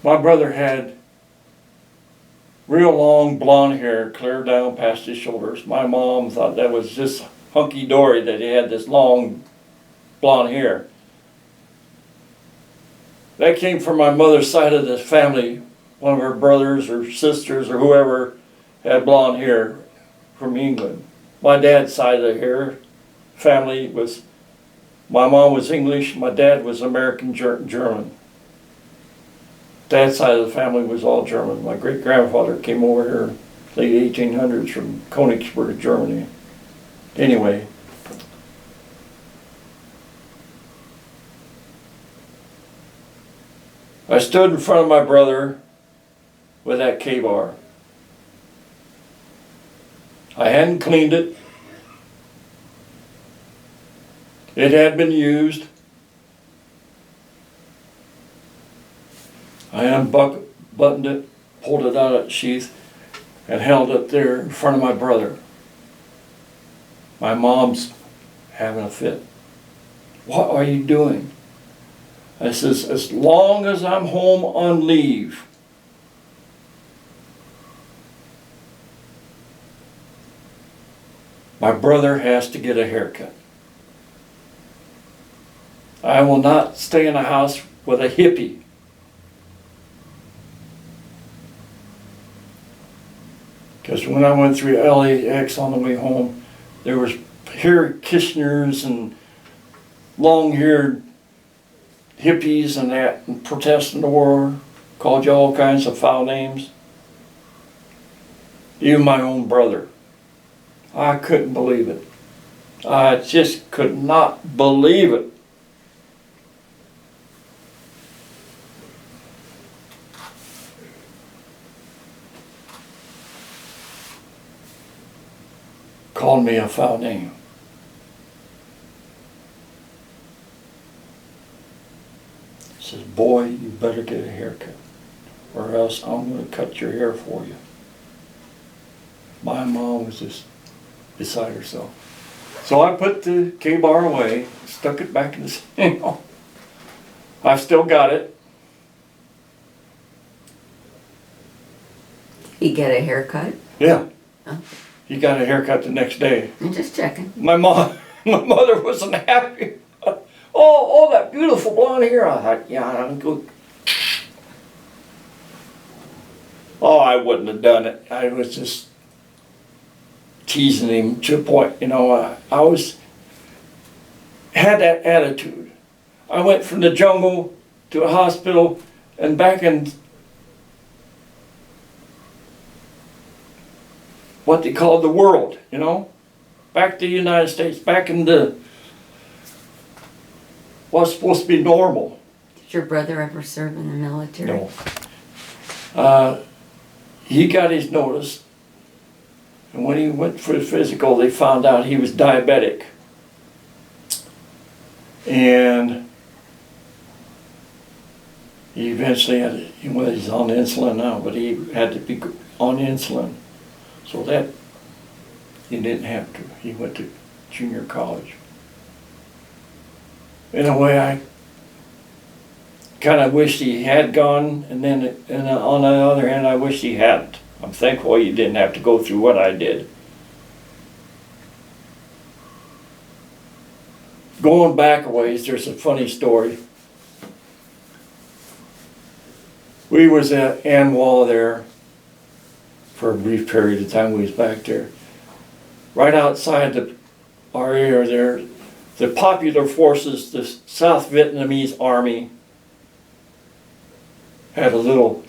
My brother had real long blonde hair, clear down past his shoulders. My mom thought that was just hunky-dory that he had this long blonde hair. That came from my mother's side of the family. One of her brothers or sisters or whoever had blonde hair from England. My dad's side of the hair family was, my mom was English, my dad was American German. Dad's side of the family was all German. My great-grandfather came over here late 1800s from Königsberg, Germany. Anyway, I stood in front of my brother with that K-bar. I hadn't cleaned it. It had been used. I unbuttoned it, pulled it out of its sheath, and held it there in front of my brother. My mom's having a fit. "What are you doing?" I says, "As long as I'm home on leave, my brother has to get a haircut. I will not stay in a house with a hippie." Because when I went through LAX on the way home, there was hair Kishners and long-haired hippies and that, and protesting the war, called you all kinds of foul names. Even my own brother. I couldn't believe it. I just could not believe it. Called me a foul name. Says, "Boy, you better get a haircut, or else I'm going to cut your hair for you." My mom was just beside herself. So I put the K-bar away, stuck it back in the, you know. I've still got it. You get a haircut? Yeah. Oh. He got a haircut the next day. I'm just checking. My mother wasn't happy. Oh, that beautiful blonde hair. I thought, yeah, I'm good. Oh, I wouldn't have done it. I was just teasing him to a point, you know. I had that attitude. I went from the jungle to a hospital and back in what they call the world, you know, back to the United States, back in the what's supposed to be normal. Did your brother ever serve in the military? No. He got his notice, and when he went for the physical, they found out he was diabetic. And he eventually had, well, he's on insulin now, but he had to be on insulin. So that, he didn't have to. He went to junior college. In a way, I kind of wished he had gone, and on the other hand, I wish he hadn't. I'm thankful he didn't have to go through what I did. Going back a ways, there's a funny story. We was at Anwall there for a brief period of time. We was back there. Right outside our area there, the popular forces, the South Vietnamese Army, had a little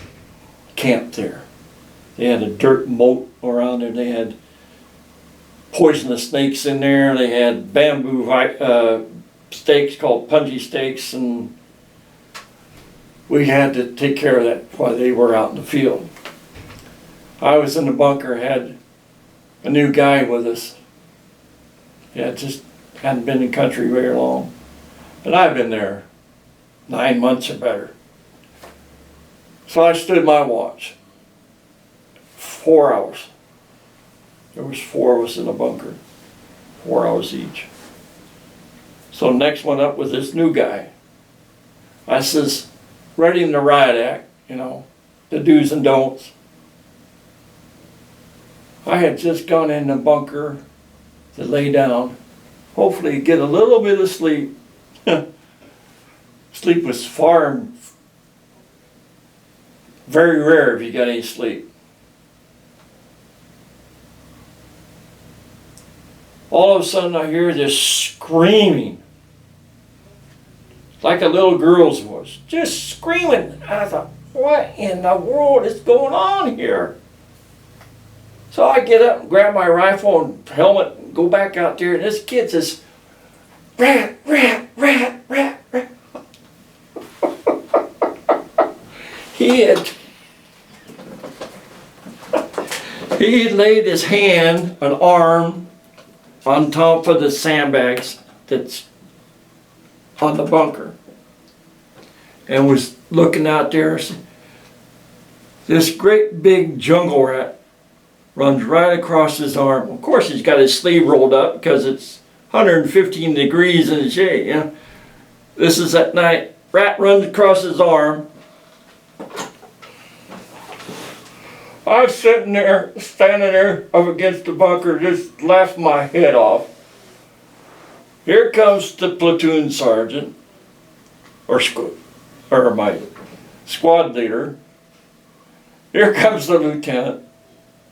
camp there. They had a dirt moat around there. They had poisonous snakes in there. They had bamboo stakes called punji stakes, and we had to take care of that while they were out in the field. I was in the bunker, had a new guy with us. Yeah, just hadn't been in the country very long. But I've been there 9 months or better. So I stood my watch. 4 hours. There was 4 of us in a bunker. 4 hours each. So next one up was this new guy. I says, ready the riot act, you know, the do's and don'ts. I had just gone in the bunker to lay down, hopefully get a little bit of sleep. Sleep was very rare if you got any sleep. All of a sudden I hear this screaming, like a little girl's voice, just screaming. I thought, what in the world is going on here? So I get up and grab my rifle and helmet and go back out there, and this kid says, rat, rat, rat, rat, rat. He had laid his hand, an arm, on top of the sandbags that's on the bunker, and was looking out there. This great big jungle rat runs right across his arm. Of course, he's got his sleeve rolled up because it's 115 degrees in the shade. You know? This is at night. Rat runs across his arm. I was sitting there, standing there up against the bunker, just laughing my head off. Here comes the platoon sergeant, or my squad leader. Here comes the lieutenant.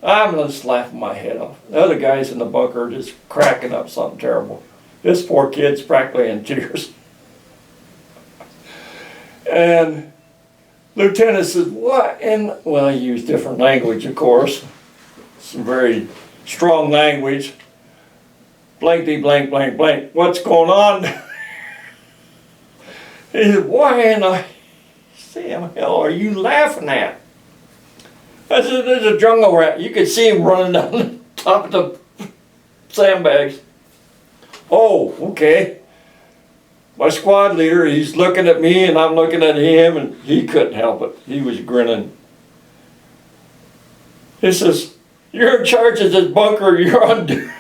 I'm just laughing my head off. The other guys in the bunker are just cracking up something terrible. This poor kid's practically in tears. And lieutenant says, what in, well, he used different language, of course. Some very strong language. Blankety blank, blank, blank. What's going on? He said, why in the Sam hell are you laughing at? I said, there's a jungle rat. You could see him running down the top of the sandbags. Oh, okay. My squad leader, he's looking at me and I'm looking at him, and he couldn't help it. He was grinning. He says, you're in charge of this bunker, you're on duty.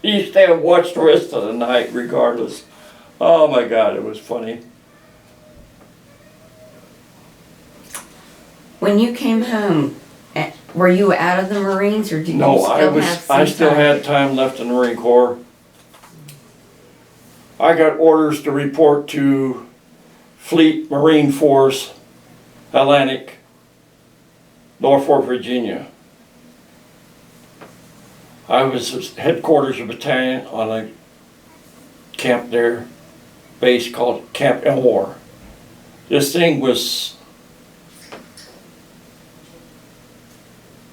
You stay and watch the rest of the night regardless. Oh my God, it was funny. When you came home, were you out of the Marines, or did you No, still have some I still time? had time left in the Marine Corps. I got orders to report to Fleet Marine Force Atlantic Norfolk, Virginia. I was headquarters of battalion on a camp there, base called Camp Elmore. This thing was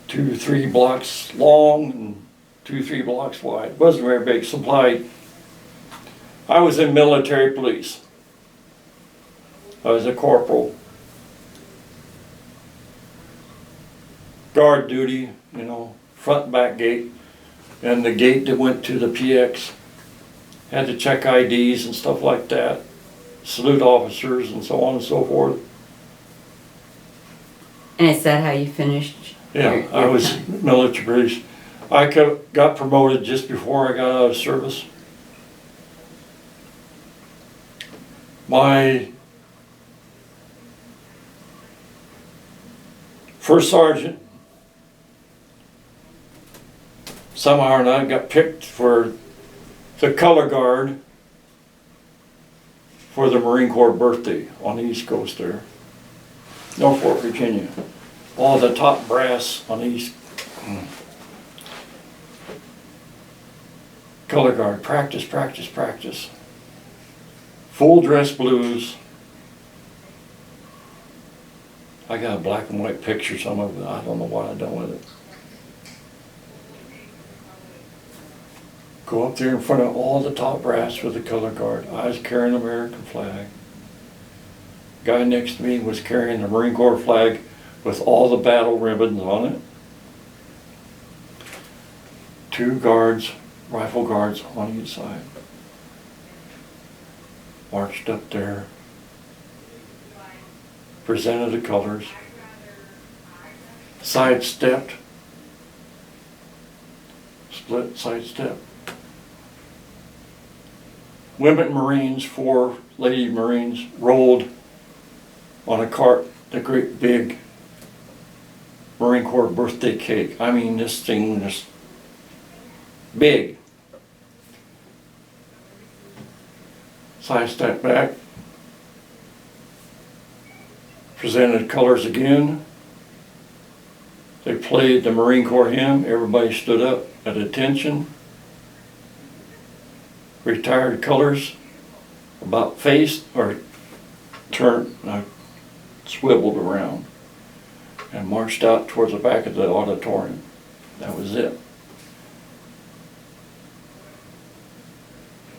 2-3 blocks long and 2-3 blocks wide. It wasn't very big. Supplied. I was in military police. I was a corporal. Guard duty, you know, front and back gate. And the gate that went to the PX. Had to check IDs and stuff like that. Salute officers and so on and so forth. And is that how you finished? Yeah, I was military police. I got promoted just before I got out of service. My first sergeant, somehow or another, got picked for the color guard for the Marine Corps birthday on the East Coast there, Norfolk, Virginia. All the top brass on the East. Color guard, practice, practice, practice. Full dress blues. I got a black and white picture, some of it, I don't know what I done with it. Go up there in front of all the top brass with the color guard. I was carrying the American flag. Guy next to me was carrying the Marine Corps flag with all the battle ribbons on it. 2 guards, rifle guards on each side. Marched up there, presented the colors, sidestepped, split, sidestep. Women Marines, 4 lady Marines, rolled on a cart the great big Marine Corps birthday cake. I mean, this thing was big. So I stepped back, presented colors again. They played the Marine Corps hymn. Everybody stood up at attention. Retired colors about faced or turned, swiveled around and marched out towards the back of the auditorium. That was it.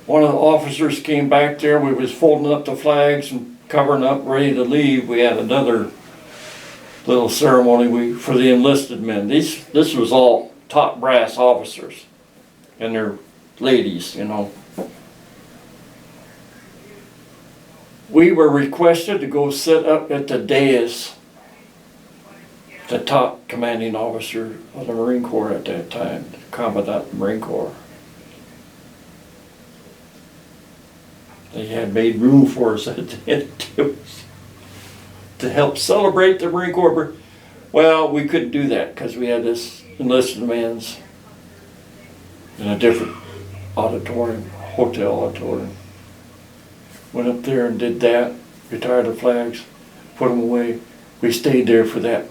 One of the officers came back there. We was folding up the flags and covering up, ready to leave. We had another little ceremony for the enlisted men. This was all top brass officers and their ladies, you know. We were requested to go sit up at the dais, the top commanding officer of the Marine Corps at that time, the Commandant of the Marine Corps. They had made room for us at the end to help celebrate the Marine Corps. Well, we couldn't do that because we had this enlisted man's in a different auditorium, hotel auditorium. Went up there and did that, retired the flags, put them away. We stayed there for that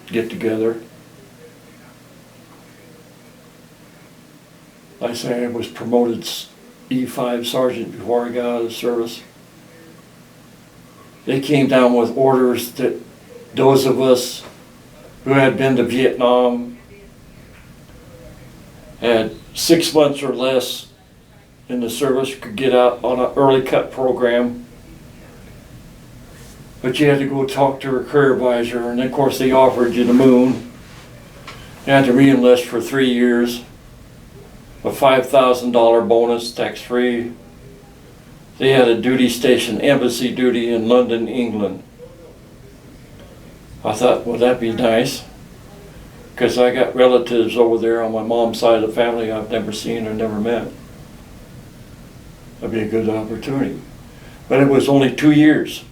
get together. I say I was promoted E5 sergeant before I got out of the service. They came down with orders that those of us who had been to Vietnam, had 6 months or less in the service, could get out on an early cut program. But you had to go talk to a career advisor, and of course they offered you the moon. You had to re-enlist for 3 years, a $5,000 bonus, tax-free. They had a duty station, embassy duty in London, England. I thought, well, that'd be nice, because I got relatives over there on my mom's side of the family I've never seen or never met. That'd be a good opportunity. But it was only 2 years,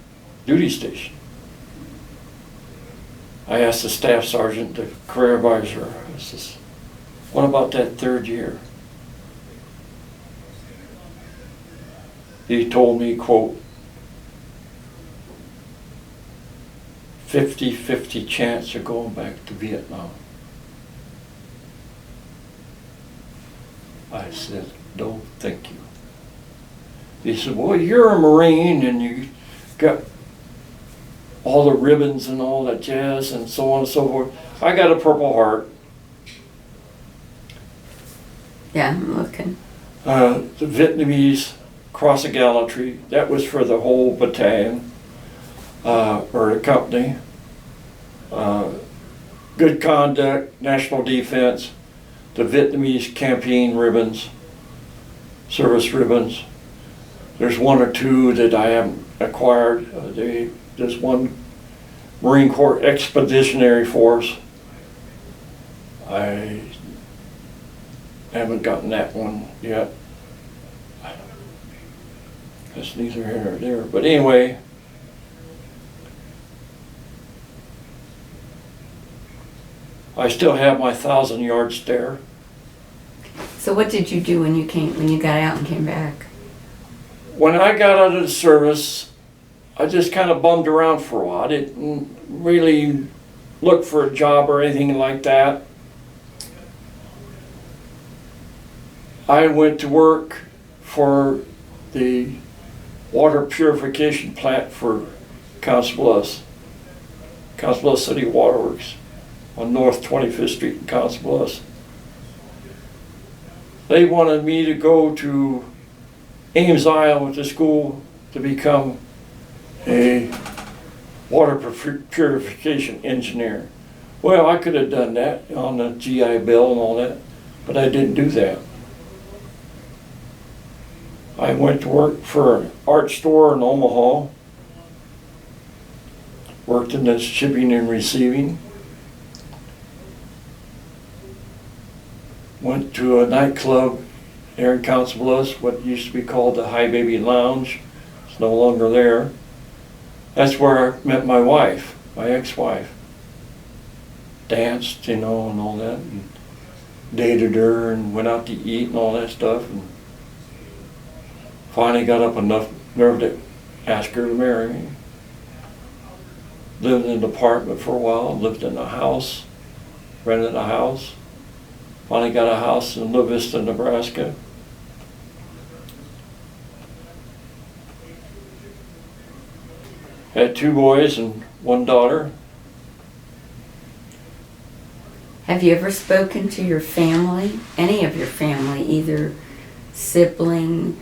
duty station. I asked the staff sergeant, the career advisor, I says, what about that 3rd year? He told me, quote, 50-50 chance of going back to Vietnam. I said, no, thank you. He said, well, you're a Marine and you got all the ribbons and all that jazz and so on and so forth. I got a Purple Heart. Yeah, I'm looking. The Vietnamese Cross of Gallantry, that was for the whole battalion, or the company. Good Conduct, National Defense, the Vietnamese Campaign ribbons, service ribbons. There's one or two that I haven't acquired. There's one Marine Corps Expeditionary Force. I haven't gotten that one yet. That's neither here nor there. But anyway, I still have my 1,000-yard stare. So what did you do when you got out and came back? When I got out of the service, I just kind of bummed around for a while. I didn't really look for a job or anything like that. I went to work for the water purification plant for Council Bluffs City Waterworks on North 25th Street in Council Bluffs. They wanted me to go to Ames, Iowa to school to become a water purification engineer. Well, I could have done that on the GI Bill and all that, but I didn't do that. I went to work for an art store in Omaha, worked in the shipping and receiving, went to a nightclub there in Council Bluffs, what used to be called the High Baby Lounge. It's no longer there. That's where I met my wife, my ex-wife. Danced, and all that, and dated her and went out to eat and all that stuff. And finally got up enough nerve to ask her to marry me. Lived in an apartment for a while, lived in a house, rented a house. Finally got a house in La Vista, Nebraska. Had 2 boys and 1 daughter. Have you ever spoken to your family, any of your family, either sibling,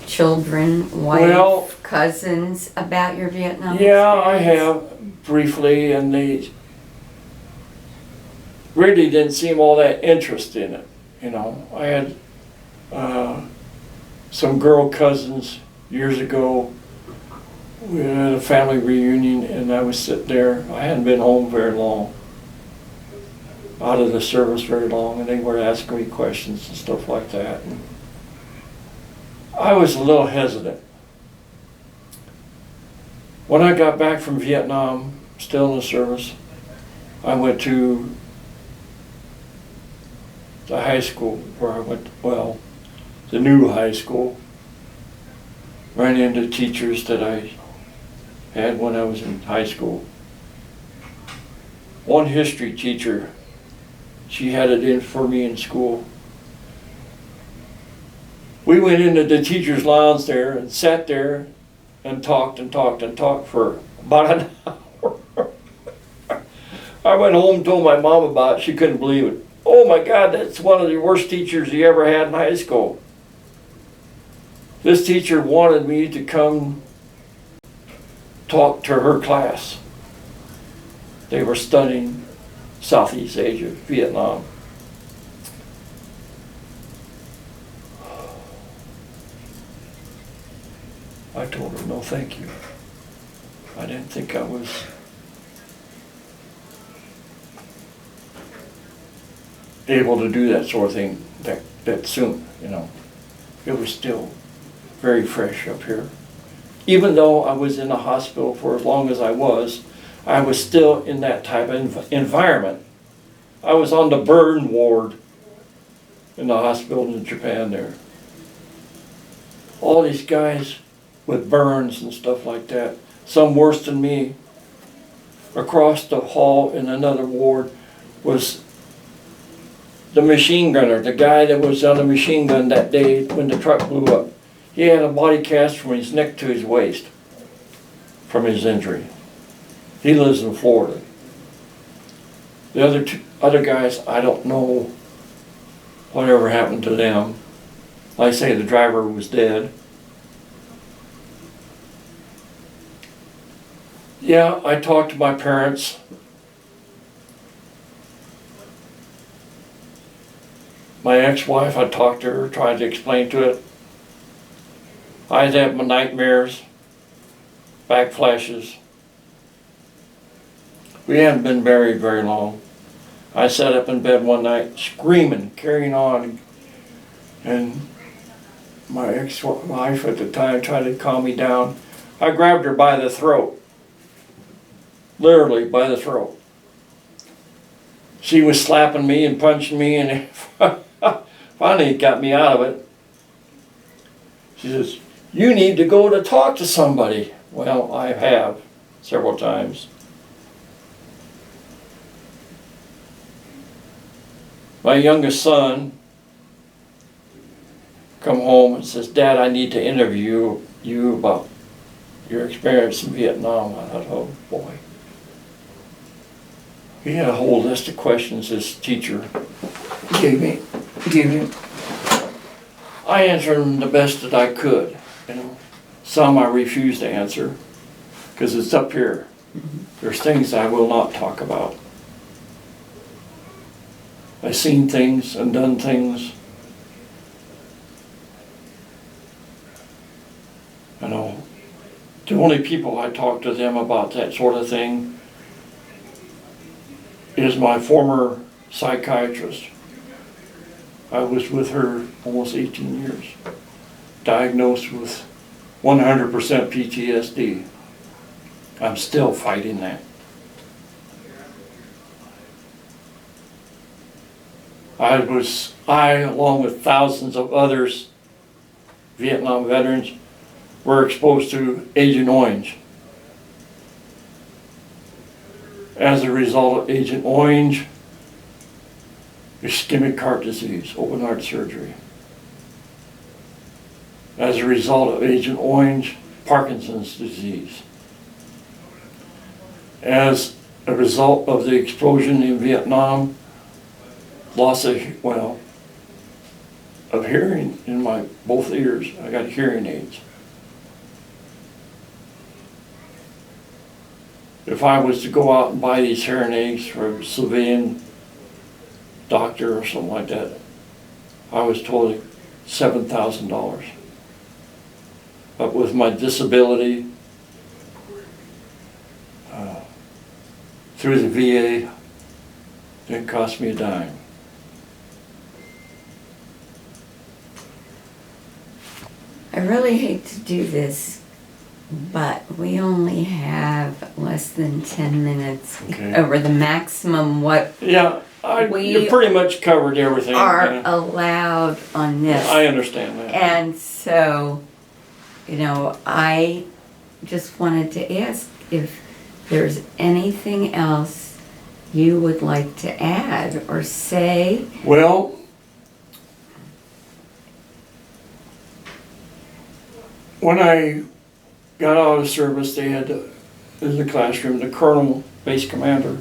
children, wife, cousins, about your Vietnam experience? Yeah, I have briefly, and they really didn't seem all that interested in it. I had some girl cousins years ago. We had a family reunion, and I was sitting there. I hadn't been home very long, out of the service very long, and they were asking me questions and stuff like that. And I was a little hesitant. When I got back from Vietnam, still in the service, I went to the high school where I went, the new high school. Ran into teachers that I had when I was in high school. One history teacher, she had it in for me in school. We went into the teacher's lounge there and sat there and talked and talked and talked for about an hour. I went home and told my mom about it. She couldn't believe it. Oh my God, that's one of the worst teachers you ever had in high school. This teacher wanted me to come talk to her class. They were studying Southeast Asia, Vietnam. I told her, no thank you. I didn't think I was able to do that sort of thing that soon, It was still very fresh up here. Even though I was in the hospital for as long as I was still in that type of environment. I was on the burn ward in the hospital in Japan there. All these guys with burns and stuff like that, some worse than me. across the hall in another ward was the machine gunner, the guy that was on the machine gun that day when the truck blew up. He had a body cast from his neck to his waist from his injury. He lives in Florida. The other guys, I don't know whatever happened to them. Like I say, the driver was dead. Yeah, I talked to my parents. My ex-wife, I talked to her, tried to explain to it. I had my nightmares, back flashes. We hadn't been married very long. I sat up in bed one night screaming, carrying on, and my ex-wife at the time tried to calm me down. I grabbed her by the throat, literally by the throat. She was slapping me and punching me, and finally it got me out of it. She says, "You need to go to talk to somebody." Well, I have several times. My youngest son come home and says, "Dad, I need to interview you about your experience in Vietnam." I thought, oh boy. He had a whole list of questions this teacher gave me. I answered them the best that I could. You know, some I refused to answer because it's up here. There's things I will not talk about. I've seen things and done things. You know, the only people I talk to them about that sort of thing is my former psychiatrist. I was with her almost 18 years, diagnosed with 100% PTSD. I'm still fighting that. I, along with thousands of others, Vietnam veterans, were exposed to Agent Orange. As a result of Agent Orange, ischemic heart disease, open heart surgery. As a result of Agent Orange, Parkinson's disease. As a result of the explosion in Vietnam, loss of hearing in my both ears. I got hearing aids. If I was to go out and buy these hearing aids for a civilian doctor or something like that, I was told $7,000. But with my disability, through the VA, it didn't cost me a dime. I really hate to do this, but we only have less than 10 minutes over the maximum Yeah, you pretty much covered everything. Are allowed on this. I understand that. And so, you know, I just wanted to ask if there's anything else you would like to add or say. Well, when I got out of service, they had in the classroom, the colonel, base commander,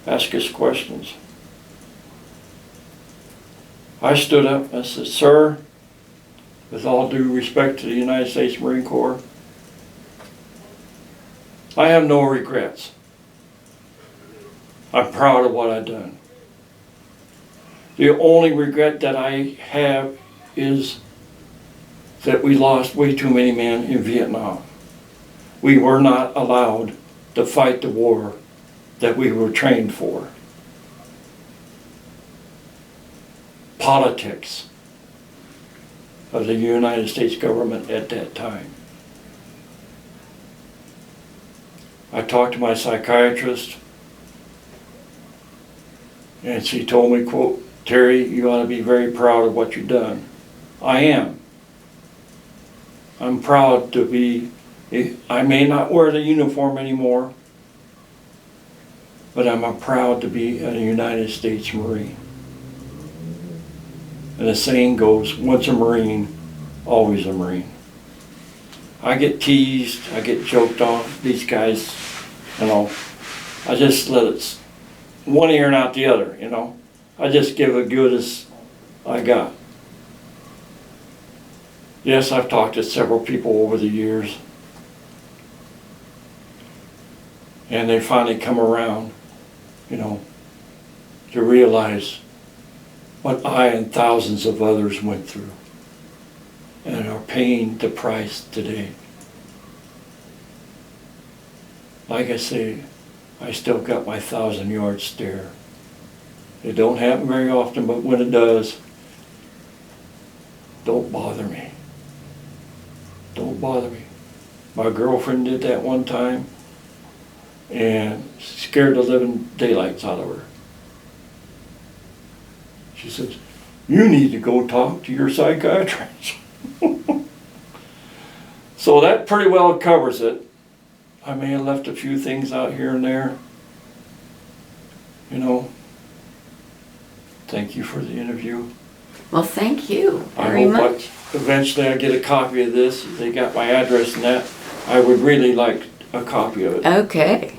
ask us questions. I stood up and said, "Sir, with all due respect to the United States Marine Corps, I have no regrets. I'm proud of what I've done. The only regret that I have is that we lost way too many men in Vietnam. We were not allowed to fight the war that we were trained for. Politics of the United States government at that time." I talked to my psychiatrist, and she told me, quote, "Terry, you ought to be very proud of what you've done." I am. I'm proud to be, I may not wear the uniform anymore, but I'm proud to be a United States Marine. And the saying goes, once a Marine, always a Marine. I get teased, I get joked on, these guys, you know, I just let it, one ear and out the other, you know. I just give it good as I got. Yes, I've talked to several people over the years, and they finally come around, you know, to realize what I and thousands of others went through and are paying the price today. Like I say, I still got my 1,000-yard stare. It don't happen very often, but when it does, don't bother me. Don't bother me. My girlfriend did that one time and scared the living daylights out of her. She says, you need to go talk to your psychiatrist. So that pretty well covers it. I may have left a few things out here and there. You know, thank you for the interview. Well, thank you I very hope much. eventually I get a copy of this. They got my address and that. I would really like a copy of it. Okay.